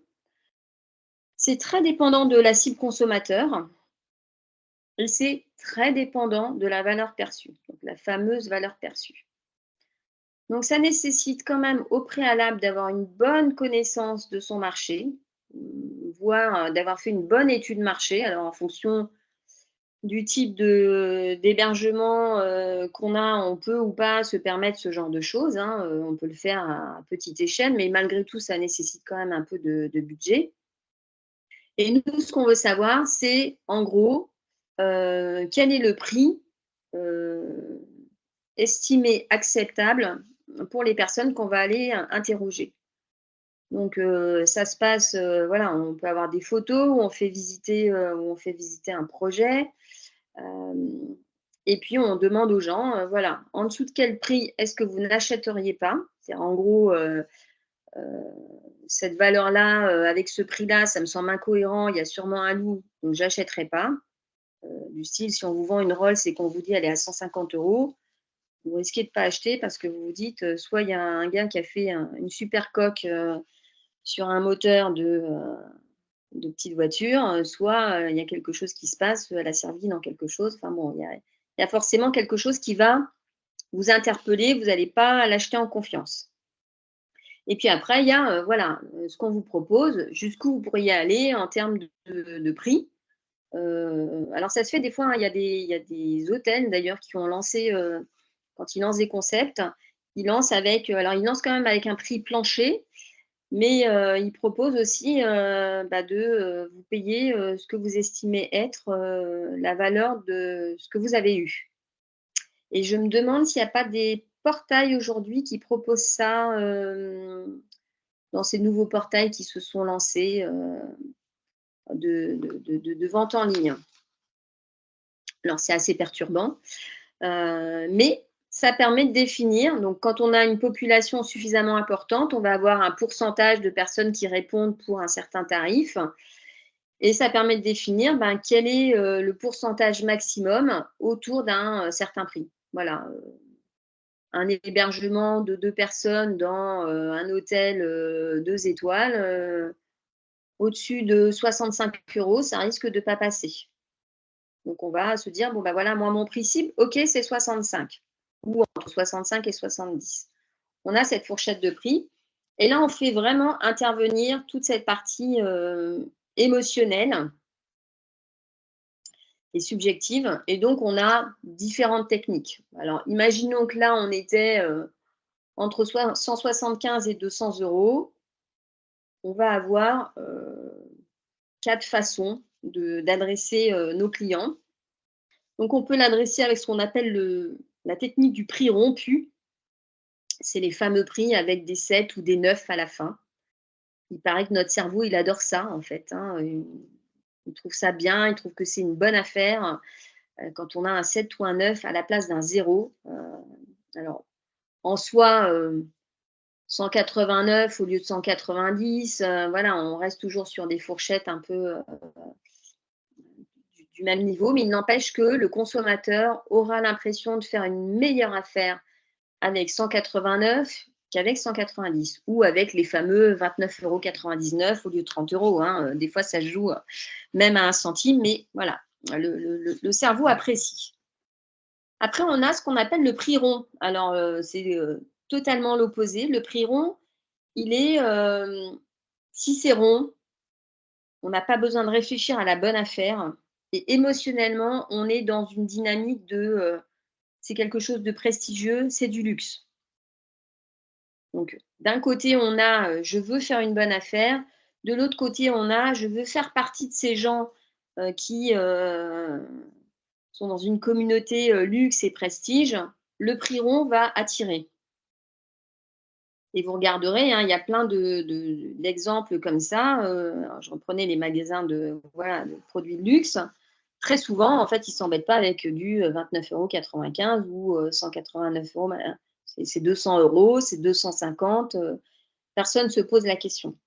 C'est très dépendant de la cible consommateur et c'est très dépendant de la valeur perçue, donc la fameuse valeur perçue. Donc, ça nécessite quand même au préalable d'avoir une bonne connaissance de son marché, voire d'avoir fait une bonne étude marché. Alors, en fonction du type d'hébergement qu'on a, on peut ou pas se permettre ce genre de choses. On peut le faire à petite échelle, mais malgré tout, ça nécessite quand même un peu de budget. Et nous, ce qu'on veut savoir, c'est en gros, quel est le prix estimé acceptable pour les personnes qu'on va aller interroger. Donc, ça se passe, voilà, on peut avoir des photos où on fait visiter un projet. Et puis, on demande aux gens, voilà, en dessous de quel prix est-ce que vous n'achèteriez pas? C'est-à-dire, en gros, cette valeur-là, avec ce prix-là, ça me semble incohérent, il y a sûrement un loup, donc je n'achèterai pas. Du style, si on vous vend une Rolls et qu'on vous dit elle est à 150 €, vous risquez de ne pas acheter parce que vous vous dites, soit il y a un gars qui a fait une super coque sur un moteur de petite voiture, soit il y a quelque chose qui se passe, elle a servi dans quelque chose. Enfin bon, il y a forcément quelque chose qui va vous interpeller, vous n'allez pas l'acheter en confiance. Et puis après, il y a voilà, ce qu'on vous propose, jusqu'où vous pourriez aller en termes de prix. Alors ça se fait des fois, il y a des hôtels d'ailleurs qui ont lancé, quand ils lancent des concepts, ils lancent avec, alors ils lancent quand même avec un prix plancher, mais il propose aussi de vous payer ce que vous estimez être la valeur de ce que vous avez eu. Et je me demande s'il n'y a pas des portails aujourd'hui qui proposent ça dans ces nouveaux portails qui se sont lancés de vente en ligne. Alors, c'est assez perturbant, mais ça permet de définir. Donc, quand on a une population suffisamment importante, on va avoir un pourcentage de personnes qui répondent pour un certain tarif. Et ça permet de définir quel est le pourcentage maximum autour d'un certain prix. Voilà. Un hébergement de 2 personnes dans un hôtel 2 étoiles, au-dessus de 65 €, ça risque de ne pas passer. Donc, on va se dire, bon, voilà, moi, mon prix cible, OK, c'est 65 ou entre 65 et 70. On a cette fourchette de prix. Et là, on fait vraiment intervenir toute cette partie émotionnelle et subjective. Et donc, on a différentes techniques. Alors, imaginons que là, on était entre 175 et 200 €. On va avoir 4 façons d'adresser nos clients. Donc, on peut l'adresser avec ce qu'on appelle la technique du prix rompu. C'est les fameux prix avec des 7 ou des 9 à la fin. Il paraît que notre cerveau, il adore ça, en fait. Il trouve ça bien, il trouve que c'est une bonne affaire quand on a un 7 ou un 9 à la place d'un 0. Alors, en soi, 189 au lieu de 190, voilà, on reste toujours sur des fourchettes un peu du même niveau, mais il n'empêche que le consommateur aura l'impression de faire une meilleure affaire avec 189 qu'avec 190 ou avec les fameux 29,99 € au lieu de 30 €. Des fois, ça se joue même à 1 centime, mais voilà, le cerveau apprécie. Après, on a ce qu'on appelle le prix rond. Alors, c'est totalement l'opposé. Le prix rond, il est, si c'est rond, on n'a pas besoin de réfléchir à la bonne affaire et émotionnellement, on est dans une dynamique de c'est quelque chose de prestigieux, c'est du luxe. Donc, d'un côté, on a je veux faire une bonne affaire. De l'autre côté, on a je veux faire partie de ces gens qui sont dans une communauté luxe et prestige. Le prix rond va attirer. Et vous regarderez, il y a plein d'exemples comme ça. Je reprenais les magasins de produits de luxe. Très souvent, en fait, ils ne s'embêtent pas avec du 29,95 € ou 189 €. C'est 200 €, c'est 250. Personne ne se pose la question.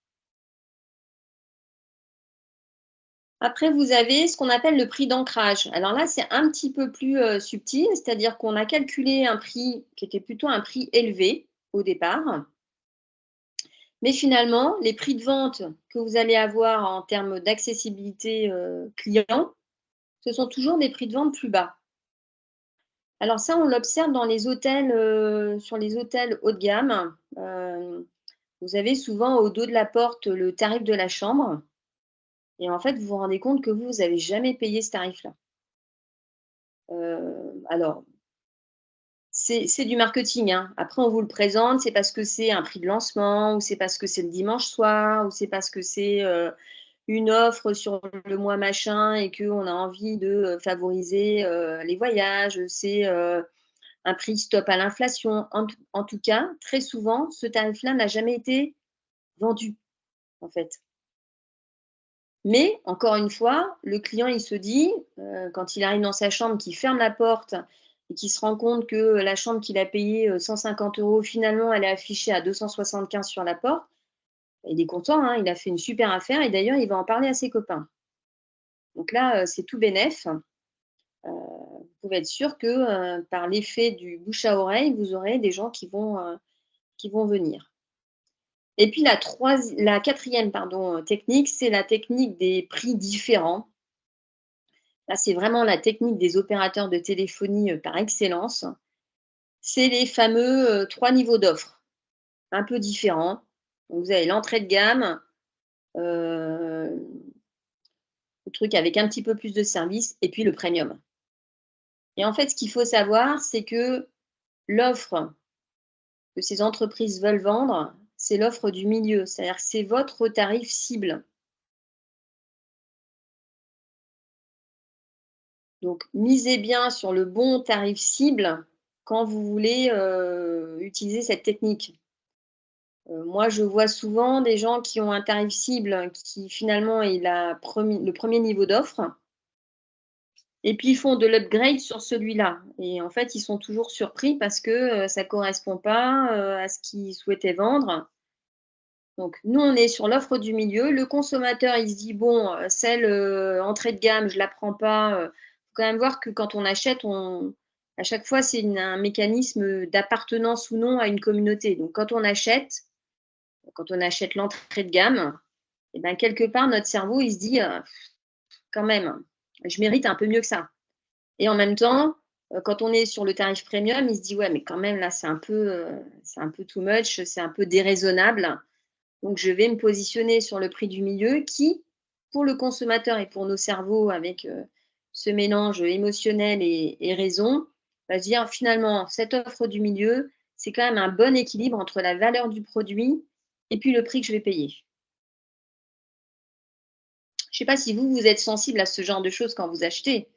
Après, vous avez ce qu'on appelle le prix d'ancrage. Alors là, c'est un petit peu plus subtil, c'est-à-dire qu'on a calculé un prix qui était plutôt un prix élevé au départ. Mais finalement, les prix de vente que vous allez avoir en termes d'accessibilité client, ce sont toujours des prix de vente plus bas. Alors ça, on l'observe dans les hôtels, sur les hôtels haut de gamme. Vous avez souvent au dos de la porte le tarif de la chambre. Et en fait, vous vous rendez compte que vous n'avez jamais payé ce tarif-là. Alors, c'est du marketing. Après, on vous le présente, c'est parce que c'est un prix de lancement, ou c'est parce que c'est le dimanche soir, ou c'est parce que c'est une offre sur le mois machin et qu'on a envie de favoriser les voyages. C'est un prix stop à l'inflation. En tout cas, très souvent, ce tarif-là n'a jamais été vendu, en fait. Mais, encore une fois, le client, il se dit, quand il arrive dans sa chambre, qu'il ferme la porte et qu'il se rend compte que la chambre qu'il a payée 150 €, finalement, elle est affichée à 275 sur la porte, il est content, il a fait une super affaire et d'ailleurs, il va en parler à ses copains. Donc là, c'est tout bénef. Vous pouvez être sûr que par l'effet du bouche à oreille, vous aurez des gens qui vont venir. Et puis la quatrième technique, c'est la technique des prix différents. Là, c'est vraiment la technique des opérateurs de téléphonie par excellence. C'est les fameux 3 niveaux d'offres, un peu différents. Donc, vous avez l'entrée de gamme, le truc avec un petit peu plus de services, et puis le premium. Et en fait, ce qu'il faut savoir, c'est que l'offre que ces entreprises veulent vendre, c'est l'offre du milieu, c'est-à-dire que c'est votre tarif cible. Donc, misez bien sur le bon tarif cible quand vous voulez utiliser cette technique. Moi, je vois souvent des gens qui ont un tarif cible qui finalement est le premier niveau d'offre. Et puis, ils font de l'upgrade sur celui-là. Et en fait, ils sont toujours surpris parce que ça ne correspond pas à ce qu'ils souhaitaient vendre. Donc, nous, on est sur l'offre du milieu. Le consommateur, il se dit, bon, celle entrée de gamme, je ne la prends pas. Il faut quand même voir que quand on achète, à chaque fois, c'est un mécanisme d'appartenance ou non à une communauté. Donc, quand on achète l'entrée de gamme, et ben, quelque part, notre cerveau, il se dit, quand même, je mérite un peu mieux que ça. Et en même temps, quand on est sur le tarif premium, il se dit, ouais, mais quand même, là, c'est un peu too much, c'est un peu déraisonnable. Donc, je vais me positionner sur le prix du milieu qui, pour le consommateur et pour nos cerveaux, avec ce mélange émotionnel et raison, va se dire finalement, cette offre du milieu, c'est quand même un bon équilibre entre la valeur du produit et puis le prix que je vais payer. Je ne sais pas si vous êtes sensible à ce genre de choses quand vous achetez,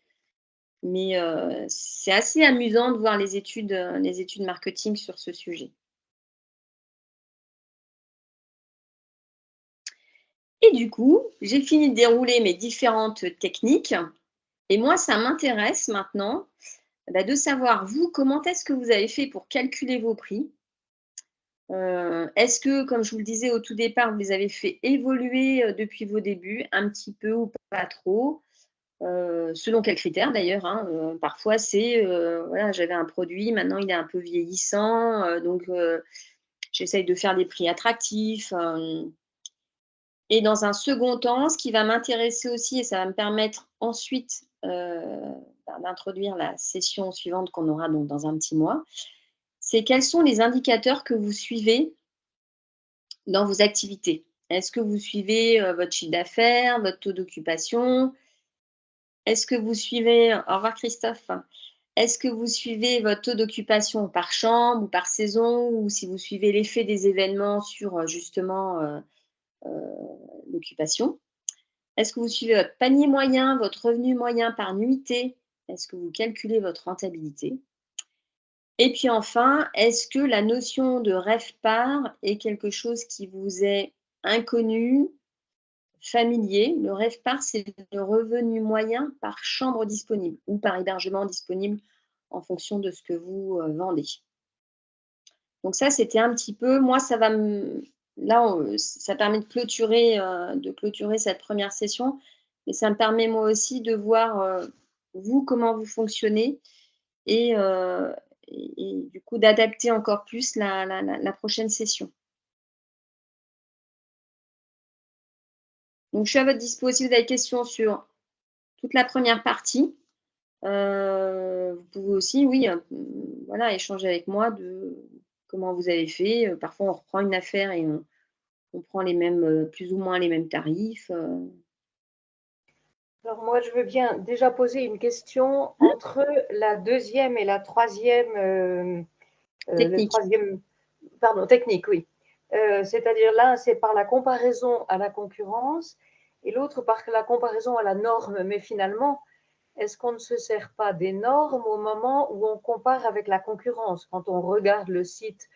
mais c'est assez amusant de voir les études marketing sur ce sujet. Et du coup, j'ai fini de dérouler mes différentes techniques. Et moi, ça m'intéresse maintenant de savoir, vous, comment est-ce que vous avez fait pour calculer vos prix? Est-ce que, comme je vous le disais au tout départ, vous les avez fait évoluer depuis vos débuts, un petit peu ou pas trop? Selon quels critères d'ailleurs, hein, parfois c'est, voilà, j'avais un produit, maintenant il est un peu vieillissant, donc j'essaye de faire des prix attractifs. Et dans un second temps, ce qui va m'intéresser aussi, et ça va me permettre ensuite d'introduire la session suivante qu'on aura donc dans un petit mois, c'est quels sont les indicateurs que vous suivez dans vos activités. Est-ce que vous suivez votre chiffre d'affaires, votre taux d'occupation? Est-ce que vous suivez, au revoir Christophe, est-ce que vous suivez votre taux d'occupation par chambre ou par saison, ou si vous suivez l'effet des événements sur justement l'occupation? Est-ce que vous suivez votre panier moyen, votre revenu moyen par nuitée? Est-ce que vous calculez votre rentabilité? Et puis enfin, est-ce que la notion de RevPAR est quelque chose qui vous est inconnu, familier? Le RevPAR, c'est le revenu moyen par chambre disponible ou par hébergement disponible en fonction de ce que vous vendez. Donc ça, c'était un petit peu, moi, ça va me, là, ça permet de clôturer cette première session, et ça me permet moi aussi de voir vous, comment vous fonctionnez, et du coup d'adapter encore plus la prochaine session. Donc je suis à votre dispo si vous avez des questions sur toute la première partie. Vous pouvez aussi, oui, voilà, échanger avec moi de comment vous avez fait. Parfois, on reprend une affaire et on prend les mêmes, plus ou moins les mêmes tarifs. Alors moi, je veux bien déjà poser une question entre la deuxième et la troisième, Technique. Technique, oui. C'est-à-dire là, c'est par la comparaison à la concurrence et l'autre par la comparaison à la norme. Mais finalement, est-ce qu'on ne se sert pas des normes au moment où on compare avec la concurrence? Quand on regarde le site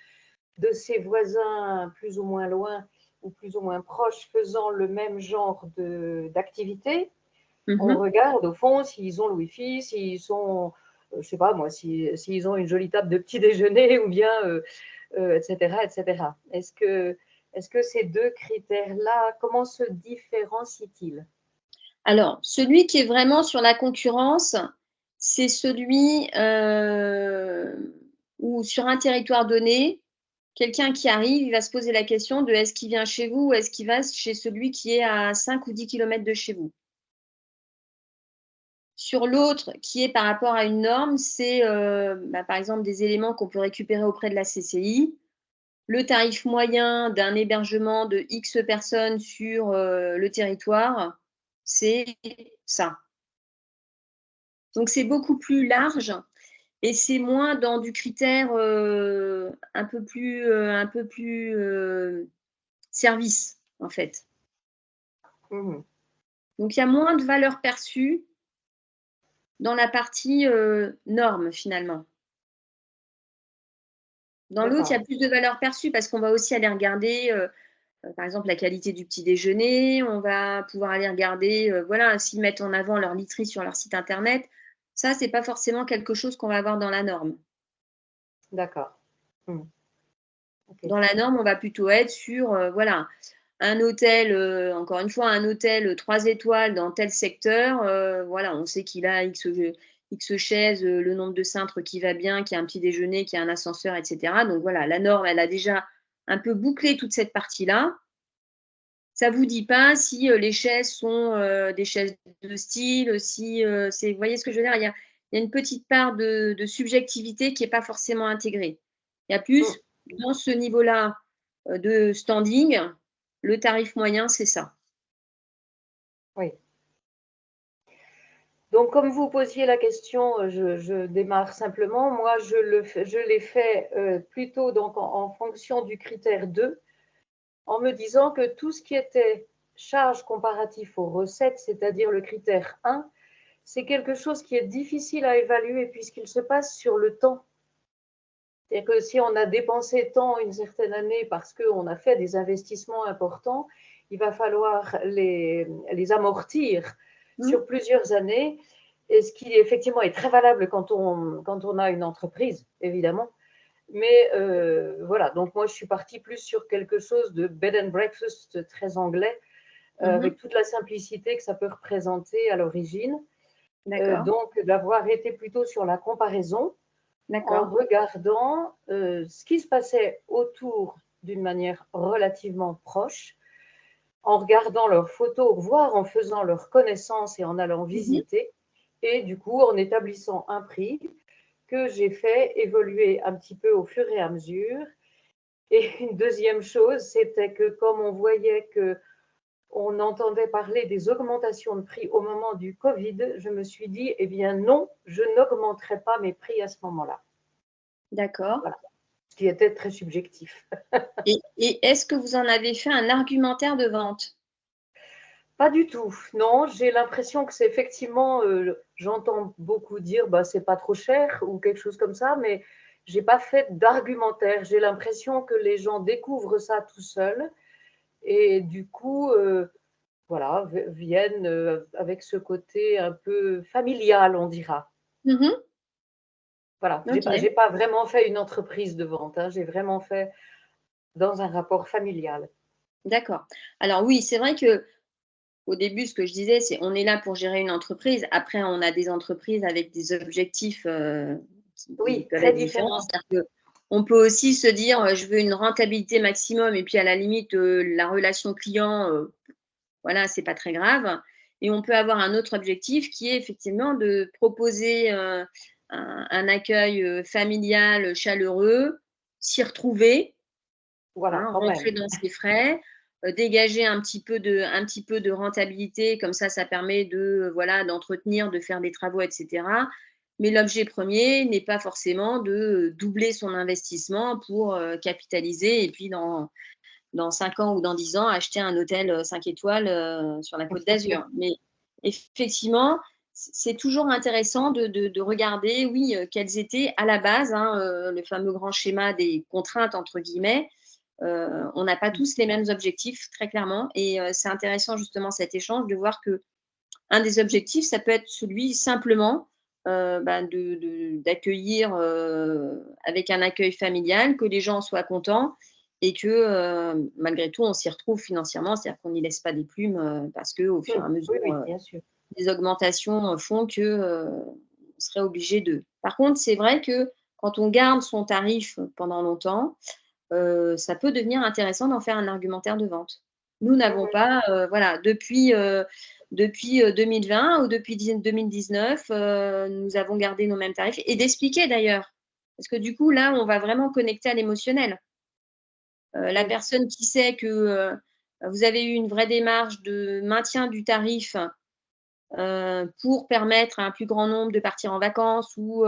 de ses voisins plus ou moins loin ou plus ou moins proches faisant le même genre d'activité, on regarde au fond s'ils ont le Wi-Fi, s'ils sont, je ne sais pas moi, s'ils ont une jolie table de petit déjeuner ou bien, etc., etc. Est-ce que ces deux critères-là, comment se différencient-ils? Alors, celui qui est vraiment sur la concurrence, c'est celui où sur un territoire donné, quelqu'un qui arrive, il va se poser la question de est-ce qu'il vient chez vous ou est-ce qu'il va chez celui qui est à 5 ou 10 km de chez vous. Sur l'autre, qui est par rapport à une norme, c'est par exemple des éléments qu'on peut récupérer auprès de la CCI. Le tarif moyen d'un hébergement de X personnes sur le territoire, c'est ça. Donc, c'est beaucoup plus large et c'est moins dans du critère un peu plus service, en fait. Mhm. Donc, il y a moins de valeur perçue dans la partie norme, finalement. Dans l'autre, il y a D'accord. plus de valeur perçue parce qu'on va aussi aller regarder, par exemple, la qualité du petit déjeuner. On va pouvoir aller regarder, voilà, s'ils mettent en avant leur literie sur leur site internet. Ça, c'est pas forcément quelque chose qu'on va avoir dans la norme. D'accord. Mhm. Ok. Dans la norme, on va plutôt être sur, voilà, un hôtel, encore une fois, un hôtel 3 étoiles dans tel secteur. Voilà, on sait qu'il a X chaises, le nombre de cintres qui va bien, qu'il y a un petit déjeuner, qu'il y a un ascenseur, etc. Donc voilà, la norme, elle a déjà un peu bouclé toute cette partie-là. Ça ne vous dit pas si les chaises sont des chaises de style, si vous voyez ce que je veux dire, il y a une petite part de subjectivité qui n'est pas forcément intégrée. Il y a plus, dans ce niveau-là de standing, le tarif moyen, c'est ça. Oui. Donc, comme vous posiez la question, je démarre simplement. Moi, je l'ai fait plutôt donc en fonction du critère 2, en me disant que tout ce qui était charge comparatif aux recettes, c'est-à-dire le critère 1, c'est quelque chose qui est difficile à évaluer puisqu'il se passe sur le temps. C'est-à-dire que si on a dépensé tant une certaine année parce qu'on a fait des investissements importants, il va falloir les amortir sur plusieurs années, et ce qui effectivement est très valable quand on a une entreprise, évidemment. Mais voilà, donc moi je suis partie plus sur quelque chose de bed and breakfast très anglais, avec toute la simplicité que ça peut représenter à l'origine. Donc d'avoir été plutôt sur la comparaison, en regardant ce qui se passait autour d'une manière relativement proche, en regardant leurs photos, voire en faisant leur connaissance et en allant visiter, et du coup en établissant un prix que j'ai fait évoluer un petit peu au fur et à mesure. Et une deuxième chose, c'était que comme on voyait qu'on entendait parler des augmentations de prix au moment du Covid, je me suis dit, eh bien non, je n'augmenterai pas mes prix à ce moment-là. D'accord. Voilà. Ce qui était très subjectif. Et est-ce que vous en avez fait un argumentaire de vente? Pas du tout. Non, j'ai l'impression que c'est effectivement, j'entends beaucoup dire, bah, c'est pas trop cher ou quelque chose comme ça, mais j'ai pas fait d'argumentaire. J'ai l'impression que les gens découvrent ça tout seuls et du coup, voilà, viennent avec ce côté un peu familial, on dira. Voilà, j'ai pas vraiment fait une entreprise de vente, hein, j'ai vraiment fait dans un rapport familial. D'accord. Alors oui, c'est vrai que au début, ce que je disais, c'est on est là pour gérer une entreprise. Après, on a des entreprises avec des objectifs qui Oui, peuvent très être différents. différent. C'est-à-dire qu'on peut aussi se dire, je veux une rentabilité maximum et puis à la limite, la relation client, voilà, c'est pas très grave. Et on peut avoir un autre objectif qui est effectivement de proposer un accueil familial, chaleureux, s'y retrouver, Voilà, quand rentrer même. dans ses frais, dégager un petit peu de rentabilité, comme ça permet de, voilà, d'entretenir, de faire des travaux, etc. Mais l'objet premier n'est pas forcément de doubler son investissement pour capitaliser et puis dans 5 ans ou dans 10 ans, acheter un hôtel 5 étoiles sur la Côte d'Azur. Mais effectivement, c'est toujours intéressant de regarder, oui, quels étaient à la base, le fameux grand schéma des contraintes, entre guillemets. On n'a pas tous les mêmes objectifs, très clairement. Et c'est intéressant, justement, cet échange, de voir qu'un des objectifs, ça peut être celui simplement d'accueillir avec un accueil familial, que les gens soient contents et que malgré tout, on s'y retrouve financièrement, c'est-à-dire qu'on n'y laisse pas des plumes parce qu'au fur et à mesure, Oui, bien sûr. les augmentations font que on serait obligé de. Par contre, c'est vrai que quand on garde son tarif pendant longtemps, ça peut devenir intéressant d'en faire un argumentaire de vente. Nous n'avons pas, voilà, depuis 2020 ou depuis 2019, nous avons gardé nos mêmes tarifs et d'expliquer d'ailleurs. Parce que du coup, là, on va vraiment connecter à l'émotionnel. La personne qui sait que vous avez eu une vraie démarche de maintien du tarif pour permettre à un plus grand nombre de partir en vacances ou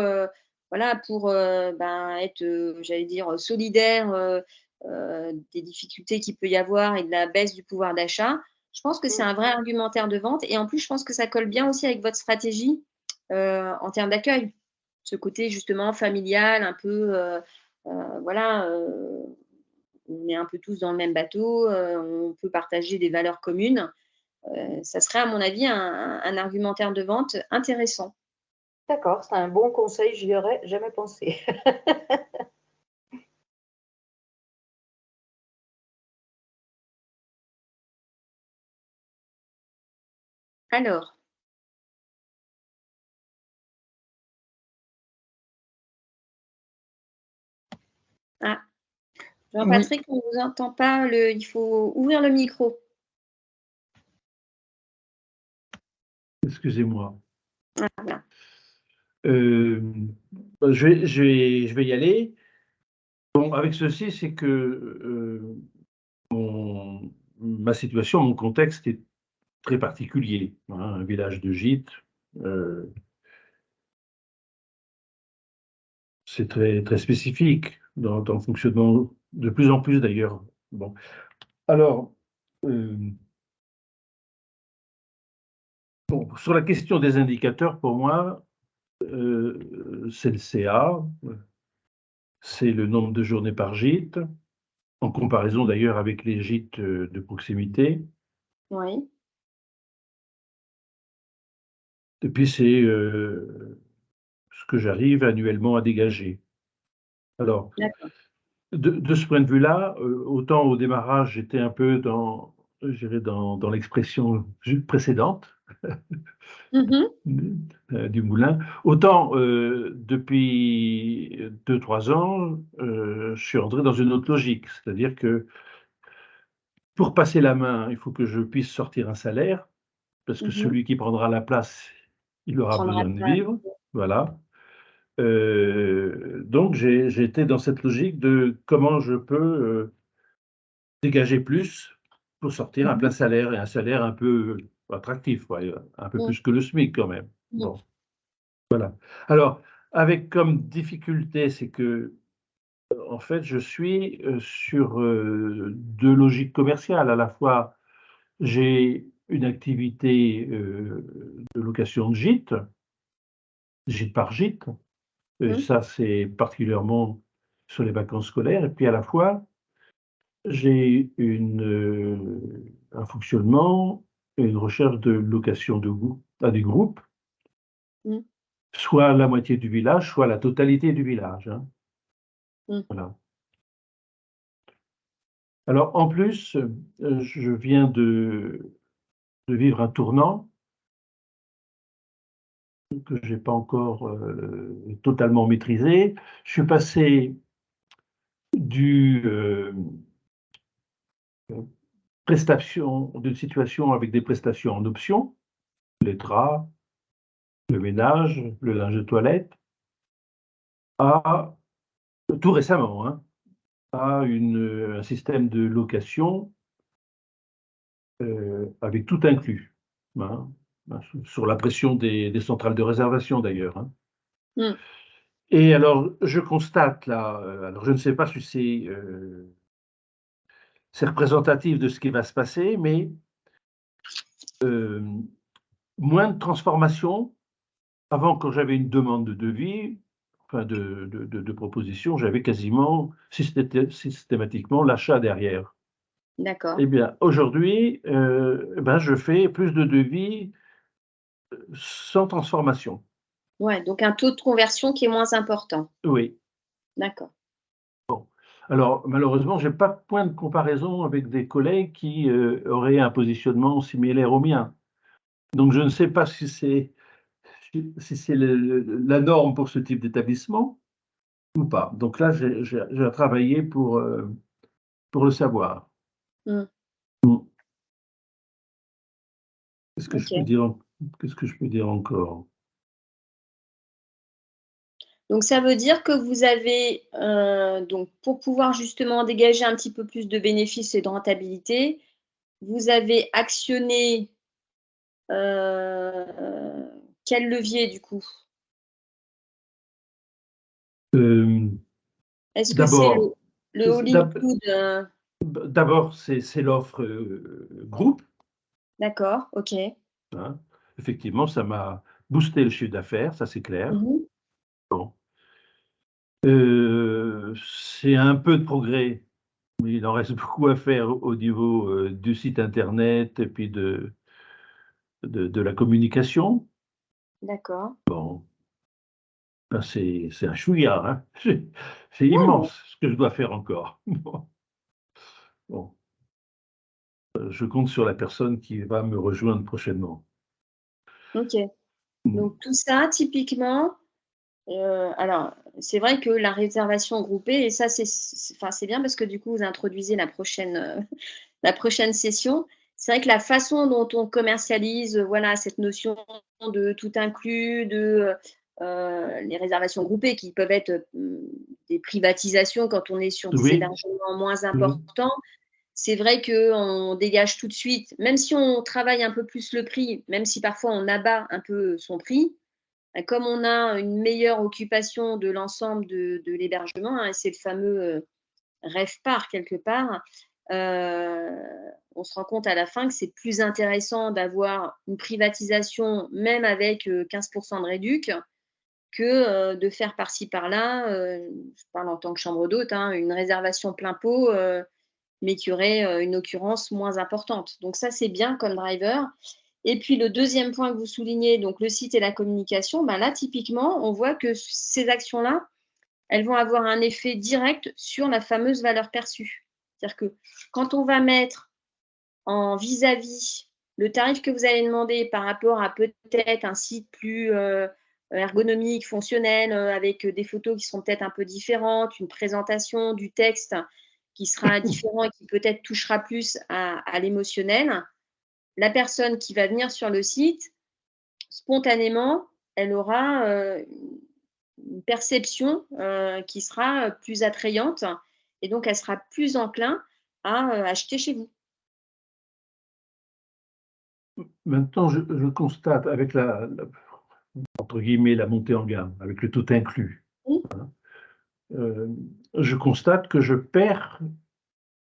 voilà, pour être, j'allais dire, solidaire des difficultés qu'il peut y avoir et de la baisse du pouvoir d'achat. Je pense que c'est un vrai argumentaire de vente et en plus, je pense que ça colle bien aussi avec votre stratégie en termes d'accueil. Ce côté justement familial, un peu, voilà, on est un peu tous dans le même bateau, on peut partager des valeurs communes. Ça serait à mon avis un argumentaire de vente intéressant. D'accord, c'est un bon conseil, j'y aurais jamais pensé. Alors, ah, Oui, Jean-Patrick, on ne vous entend pas, il faut ouvrir le micro. Excusez-moi. Ah, voilà. Euh, je vais y aller. Bon, avec ceci, c'est que ma situation, mon contexte est très particulier, hein, un village de gîtes, c'est très, très spécifique dans le fonctionnement, de plus en plus d'ailleurs. Bon. Alors, euh, bon, sur la question des indicateurs, pour moi, c'est le CA, c'est le nombre de journées par gîte, en comparaison d'ailleurs avec les gîtes de proximité. Oui, Et puis c'est ce que j'arrive annuellement à dégager. Alors, d'accord. de ce point de vue-là, autant au démarrage, j'étais un peu je dirais dans l'expression précédente Mhm, du moulin, autant depuis 2, 3 ans, je suis entré dans une autre logique, c'est-à-dire que pour passer la main, il faut que je puisse sortir un salaire, parce que mhm. celui qui prendra la place, il aura Prendra besoin de pas. vivre, voilà. Donc j'ai été dans cette logique de comment je peux dégager plus pour sortir un plein Mhm, salaire et un salaire un peu attractif, ouais, un peu mhm, plus que le SMIC quand même. mhm. Bon, voilà. Alors, avec comme difficulté, c'est que en fait, je suis sur 2 logiques commerciales. À la fois, j'ai une activité de location de gîte, gîte par gîte. Et Mhm. ça, c'est particulièrement sur les vacances scolaires. Et puis à la fois, j'ai un fonctionnement et une recherche de location à des groupes, Mhm. soit la moitié du village, soit la totalité du village, hein. Mhm. Voilà. Alors en plus, je viens de vivre un tournant que je n'ai pas encore totalement maîtrisé. Je suis passé du d'une situation avec des prestations en option, les draps, le ménage, le linge de toilette, à, tout récemment, hein, à un système de location avec tout inclus, hein, sur la pression des centrales de réservation d'ailleurs, hein. Mhm. Et alors, je constate là, alors je ne sais pas si c'est représentatif de ce qui va se passer, mais euh, moins de transformation. Avant, quand j'avais une demande de devis, enfin de proposition, j'avais quasiment systématiquement l'achat derrière. D'accord. Eh bien, aujourd'hui, ben, je fais plus de devis sans transformation. Ouais, donc un taux de conversion qui est moins important. Oui. D'accord. Alors, malheureusement, je n'ai pas de point de comparaison avec des collègues qui auraient un positionnement similaire au mien. Donc, je ne sais pas si c'est la norme pour ce type d'établissement ou pas. Donc là, j'ai à travailler pour le savoir. Mhm. Mm. Qu'est-ce que je peux Ok. dire, qu'est-ce que je peux dire encore? Donc ça veut dire que vous avez, donc pour pouvoir justement dégager un petit peu plus de bénéfices et de rentabilité, vous avez actionné quel levier du coup? Est-ce que c'est D'abord, le all include d'abord, c'est l'offre groupe. D'accord, ok. Hein. Effectivement, ça m'a boosté le chiffre d'affaires, ça c'est clair. Mhm. Bon. C'est un peu de progrès, mais il en reste beaucoup à faire au niveau du site internet et puis de la communication. D'accord. Bon, ben, c'est un chouïa, hein. C'est Ouais, immense ce que je dois faire encore. Bon. Je compte sur la personne qui va me rejoindre prochainement. ok. Donc tout ça, typiquement, alors c'est vrai que la réservation groupée, et ça c'est bien parce que du coup vous introduisez la prochaine session. C'est vrai que la façon dont on commercialise, voilà, cette notion de tout inclus, de les réservations groupées qui peuvent être des privatisations quand on est sur des Oui, hébergements moins oui, importants. C'est vrai qu'on dégage tout de suite, même si on travaille un peu plus le prix, même si parfois on abat un peu son prix, comme on a une meilleure occupation de l'ensemble de l'hébergement, hein, et c'est le fameux rêve-part quelque part, on se rend compte à la fin que c'est plus intéressant d'avoir une privatisation, même avec 15% de réduc, que de faire par-ci par-là, je parle en tant que chambre d'hôte, hein, une réservation plein pot, mais qui aurait une occurrence moins importante. Donc ça, c'est bien comme driver. Et puis le deuxième point que vous soulignez, donc le site et la communication, ben là, typiquement, on voit que ces actions-là, elles vont avoir un effet direct sur la fameuse valeur perçue. C'est-à-dire que quand on va mettre en vis-à-vis le tarif que vous allez demander par rapport à peut-être un site plus ergonomique, fonctionnel, avec des photos qui seront peut-être un peu différentes, une présentation du texte qui sera différent et qui peut-être touchera plus à l'émotionnel, la personne qui va venir sur le site, spontanément, elle aura une perception qui sera plus attrayante et donc elle sera plus enclin à acheter chez vous. maintenant je constate avec entre guillemets, la montée en gamme, avec le tout inclus, Oui. euh, je constate que je perds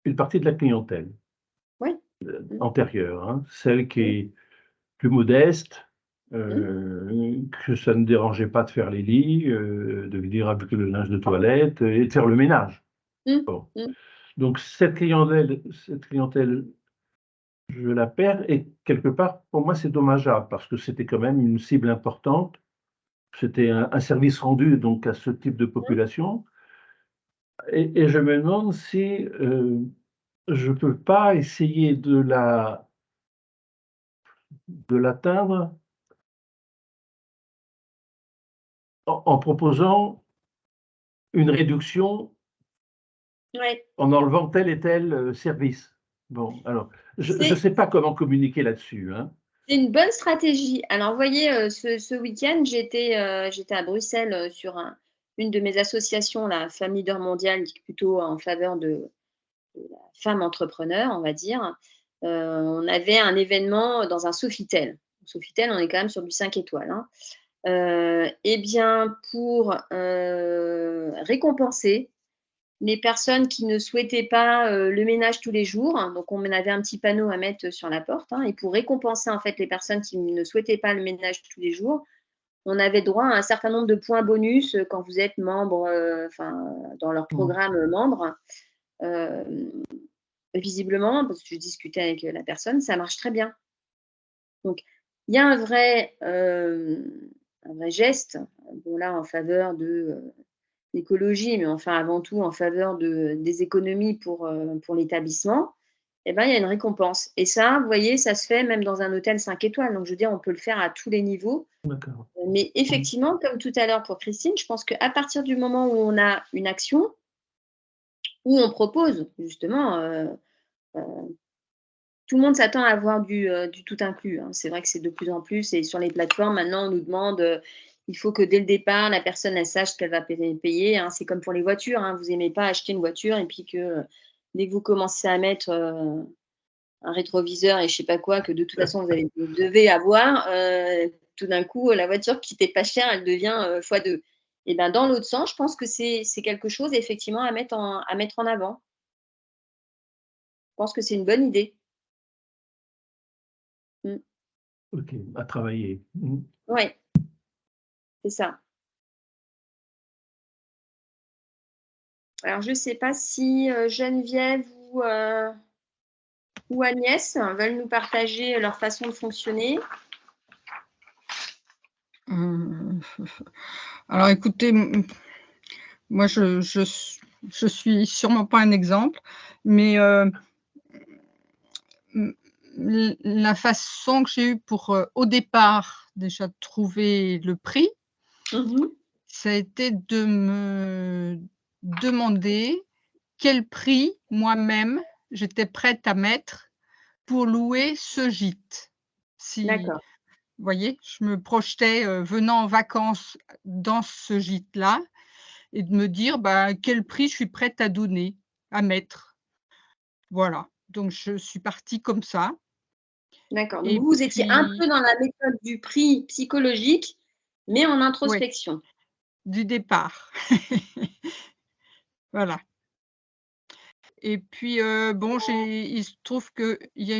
une partie de la clientèle Oui. antérieure, hein, celle qui Oui. est plus modeste, Oui. que ça ne dérangeait pas de faire les lits, de venir avec le linge de toilette et de faire le ménage. Mm. Bon. Mm. Donc cette clientèle, je la perds et quelque part, pour moi, c'est dommageable parce que c'était quand même une cible importante. C'était un service rendu donc à ce type de population. Et je me demande si je ne peux pas essayer de l'atteindre en proposant une réduction Ouais. en enlevant tel et tel service. Bon, alors, je ne C'est sais pas comment communiquer là-dessus, hein. une bonne stratégie. Alors, vous voyez, ce week-end, j'étais à Bruxelles sur une de mes associations, la Famille d'Or Mondiale, qui est plutôt en faveur de la femme entrepreneur, on va dire. On avait un événement dans un Sofitel. Sofitel, on est quand même sur du 5 étoiles. Hein. Eh bien, pour récompenser les personnes qui ne souhaitaient pas le ménage tous les jours, hein, donc on avait un petit panneau à mettre sur la porte, hein, et pour récompenser en fait les personnes qui ne souhaitaient pas le ménage tous les jours, on avait droit à un certain nombre de points bonus quand vous êtes membre, dans leur programme membre. Euh, Visiblement, parce que je discutais avec la personne, ça marche très bien. Donc, il y a un vrai geste, bon là, en faveur de l'écologie, mais enfin avant tout en faveur des économies pour l'établissement. Eh ben, il y a une récompense. Et ça, vous voyez, ça se fait même dans un hôtel 5 étoiles. Donc, je veux dire, on peut le faire à tous les niveaux. D'accord. Mais effectivement, comme tout à l'heure pour Christine, je pense qu'à partir du moment où on a une action, où on propose justement tout le monde s'attend à avoir du tout inclus. Hein. C'est vrai que c'est de plus en plus. Et sur les plateformes, maintenant, on nous demande, il faut que dès le départ, la personne elle sache ce qu'elle va payer. Hein. C'est comme pour les voitures. Hein. Vous n'aimez pas acheter une voiture et puis que dès que vous commencez à mettre un rétroviseur et je ne sais pas quoi, que de toute façon, vous devez avoir, tout d'un coup, la voiture qui n'était pas chère, elle devient x2. Et ben, dans l'autre sens, je pense que c'est quelque chose effectivement à mettre en avant. Je pense que c'est une bonne idée. Mmh. Ok, à travailler. Ouais, c'est ça. Alors je ne sais pas si, Geneviève ou Agnès veulent nous partager leur façon de fonctionner. Alors écoutez, moi je suis sûrement pas un exemple, mais la façon que j'ai eue pour, au départ, déjà trouver le prix, Mmh. ça a été de me demander quel prix moi-même j'étais prête à mettre pour louer ce gîte. Si D'accord. vous voyez? Je me projetais, venant en vacances dans ce gîte-là et de me dire: «Bah, quel prix je suis prête à donner, à mettre». Voilà, donc je suis partie comme ça D'accord. Donc et vous étiez un puis peu dans la méthode du prix psychologique, mais en oui, introspection. du départ. Voilà et puis, bon, il se trouve qu'il y a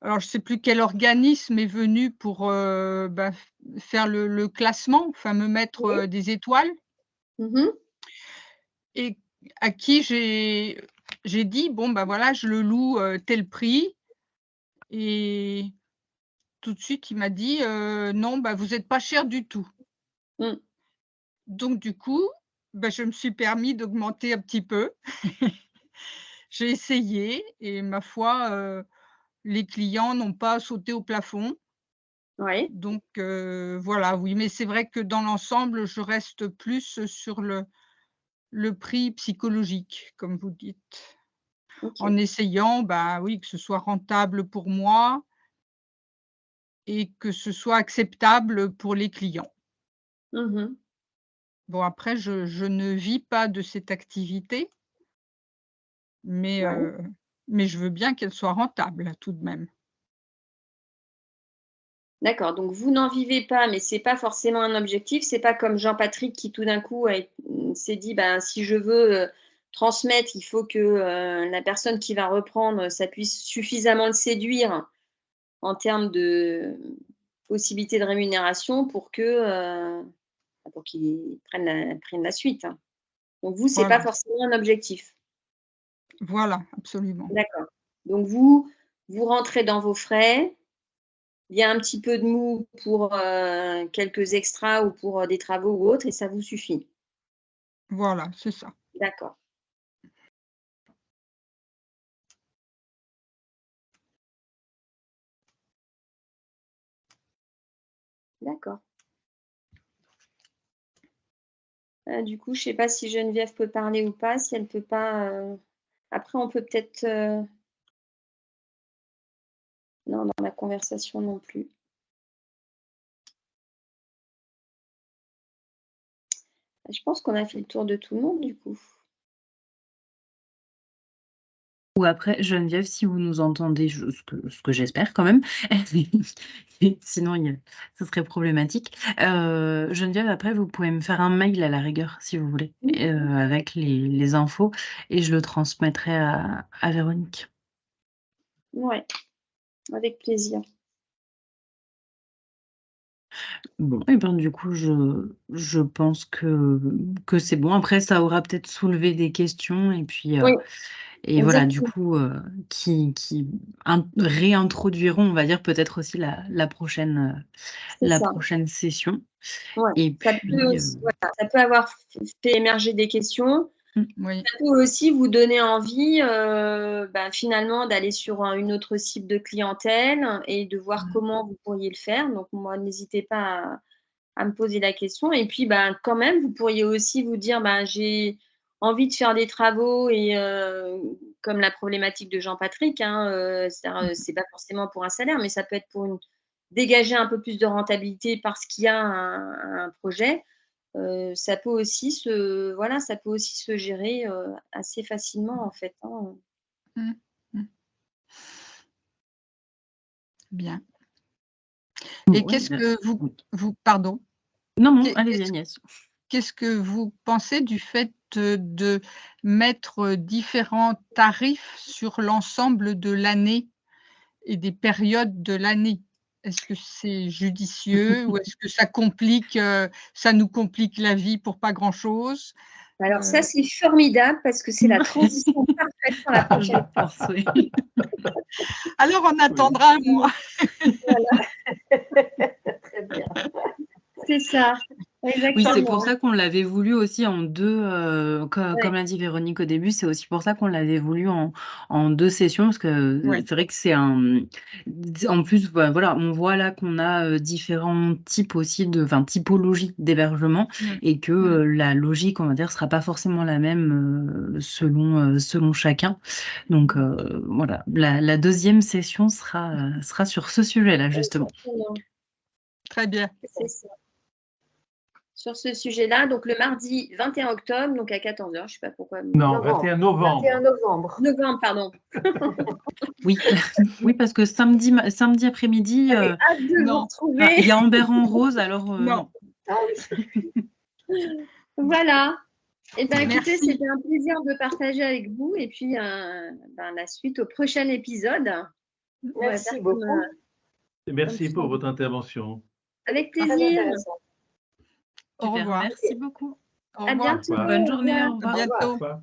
alors je ne sais plus quel organisme est venu pour, bah, faire le classement, enfin me mettre, Oui. des étoiles Mmh. et à qui j'ai dit: «Bon, bah, voilà, je le loue, tel prix» et tout de suite il m'a dit: «Non, bah, vous êtes pas cher du tout». Mmh. Donc du coup, bah, je me suis permis d'augmenter un petit peu. J'ai essayé et ma foi, les clients n'ont pas sauté au plafond. Ouais. Donc voilà, oui, mais c'est vrai que dans l'ensemble, je reste plus sur le prix psychologique, comme vous dites, OK. en essayant, bah, oui, que ce soit rentable pour moi et que ce soit acceptable pour les clients. Mmh. Bon après je ne vis pas de cette activité, mais Ouais. mais je veux bien qu'elle soit rentable tout de même. D'accord, donc vous n'en vivez pas, mais c'est pas forcément un objectif. C'est pas comme Jean-Patrick qui tout d'un coup s'est dit: «Ben, si je veux, transmettre, il faut que, la personne qui va reprendre, ça puisse suffisamment le séduire en termes de possibilités de rémunération pour qu'il prenne la suite», hein. Donc vous, c'est pas Voilà, forcément un objectif? voilà, absolument. D'accord. Donc vous rentrez dans vos frais. Il y a un petit peu de mou pour, quelques extras ou pour, des travaux ou autres et ça vous suffit? Voilà, c'est ça. D'accord, d'accord. Du coup, je ne sais pas si Geneviève peut parler ou pas. Si elle ne peut pas, après on peut peut-être, non, dans la conversation non plus. Je pense qu'on a fait le tour de tout le monde du coup. Ou après, Geneviève, si vous nous entendez, ce que j'espère quand même, sinon ce serait problématique. Geneviève, après, vous pouvez me faire un mail à la rigueur, si vous voulez, Mmh. avec les infos et je le transmettrai à Véronique. Ouais, avec plaisir. Bon, et ben du coup, je pense que c'est bon. Après, ça aura peut-être soulevé des questions Oui, et voilà, du exactement, coup, qui réintroduiront, on va dire, peut-être aussi c'est la ça. prochaine session. Ouais, Et ça peut puis, aussi voilà, ça peut avoir fait émerger des questions. Oui, Ça peut aussi vous donner envie, bah, finalement d'aller sur une autre cible de clientèle et de voir comment vous pourriez le faire. Donc moi, n'hésitez pas à me poser la question et puis, ben, quand même, vous pourriez aussi vous dire: «Ben, j'ai envie de faire des travaux» et comme la problématique de Jean-Patrick, hein, c'est-à-dire, c'est pas forcément pour un salaire, mais ça peut être pour dégager un peu plus de rentabilité parce qu'il y a un projet. Ça peut aussi ça peut aussi se gérer, assez facilement en fait, hein. mmh, mmh, bien et ouais, qu'est-ce que vous oui. vous pardon, Non, non, qu'est allez-y qu'est-ce Agnès. qu'est-ce que vous pensez du fait de mettre différents tarifs sur l'ensemble de l'année et des périodes de l'année? Est-ce que c'est judicieux ou est-ce que ça nous complique la vie pour pas grand-chose? Alors ça, c'est formidable parce que c'est la transition parfaite pour la prochaine. Je pense, oui. Alors on attendra un mois. Très bien. C'est ça, Oui, exactement. c'est pour ça qu'on l'avait voulu aussi en deux, Ouais. comme l'a dit Véronique au début, c'est aussi pour ça qu'on l'avait voulu en 2 sessions, parce que Ouais. c'est vrai que c'est en plus, voilà, on voit là qu'on a différents types aussi typologies d'hébergement, et que la logique, on va dire, sera pas forcément la même selon chacun. Donc voilà, la deuxième session sera sur ce sujet-là, justement. Exactement. Très bien. C'est ça. Sur ce sujet-là, donc le mardi 21 octobre, donc à 14h, je ne sais pas pourquoi. Non, 21 novembre. 21 novembre. Novembre, pardon. Oui, oui, parce que samedi après-midi, J'avais hâte de vous non. retrouver. il y a Amber en rose, alors Non. Ah oui. Voilà. Eh bien, écoutez, Merci. c'était un plaisir de partager avec vous. Et puis, la suite au prochain épisode. On va Merci faire beaucoup. Et merci pour votre intervention. Avec Très plaisir. intéressant. Au super, revoir. merci beaucoup. Au À revoir. bientôt. revoir. Bonne journée, Au au revoir. revoir. À bientôt. Au revoir.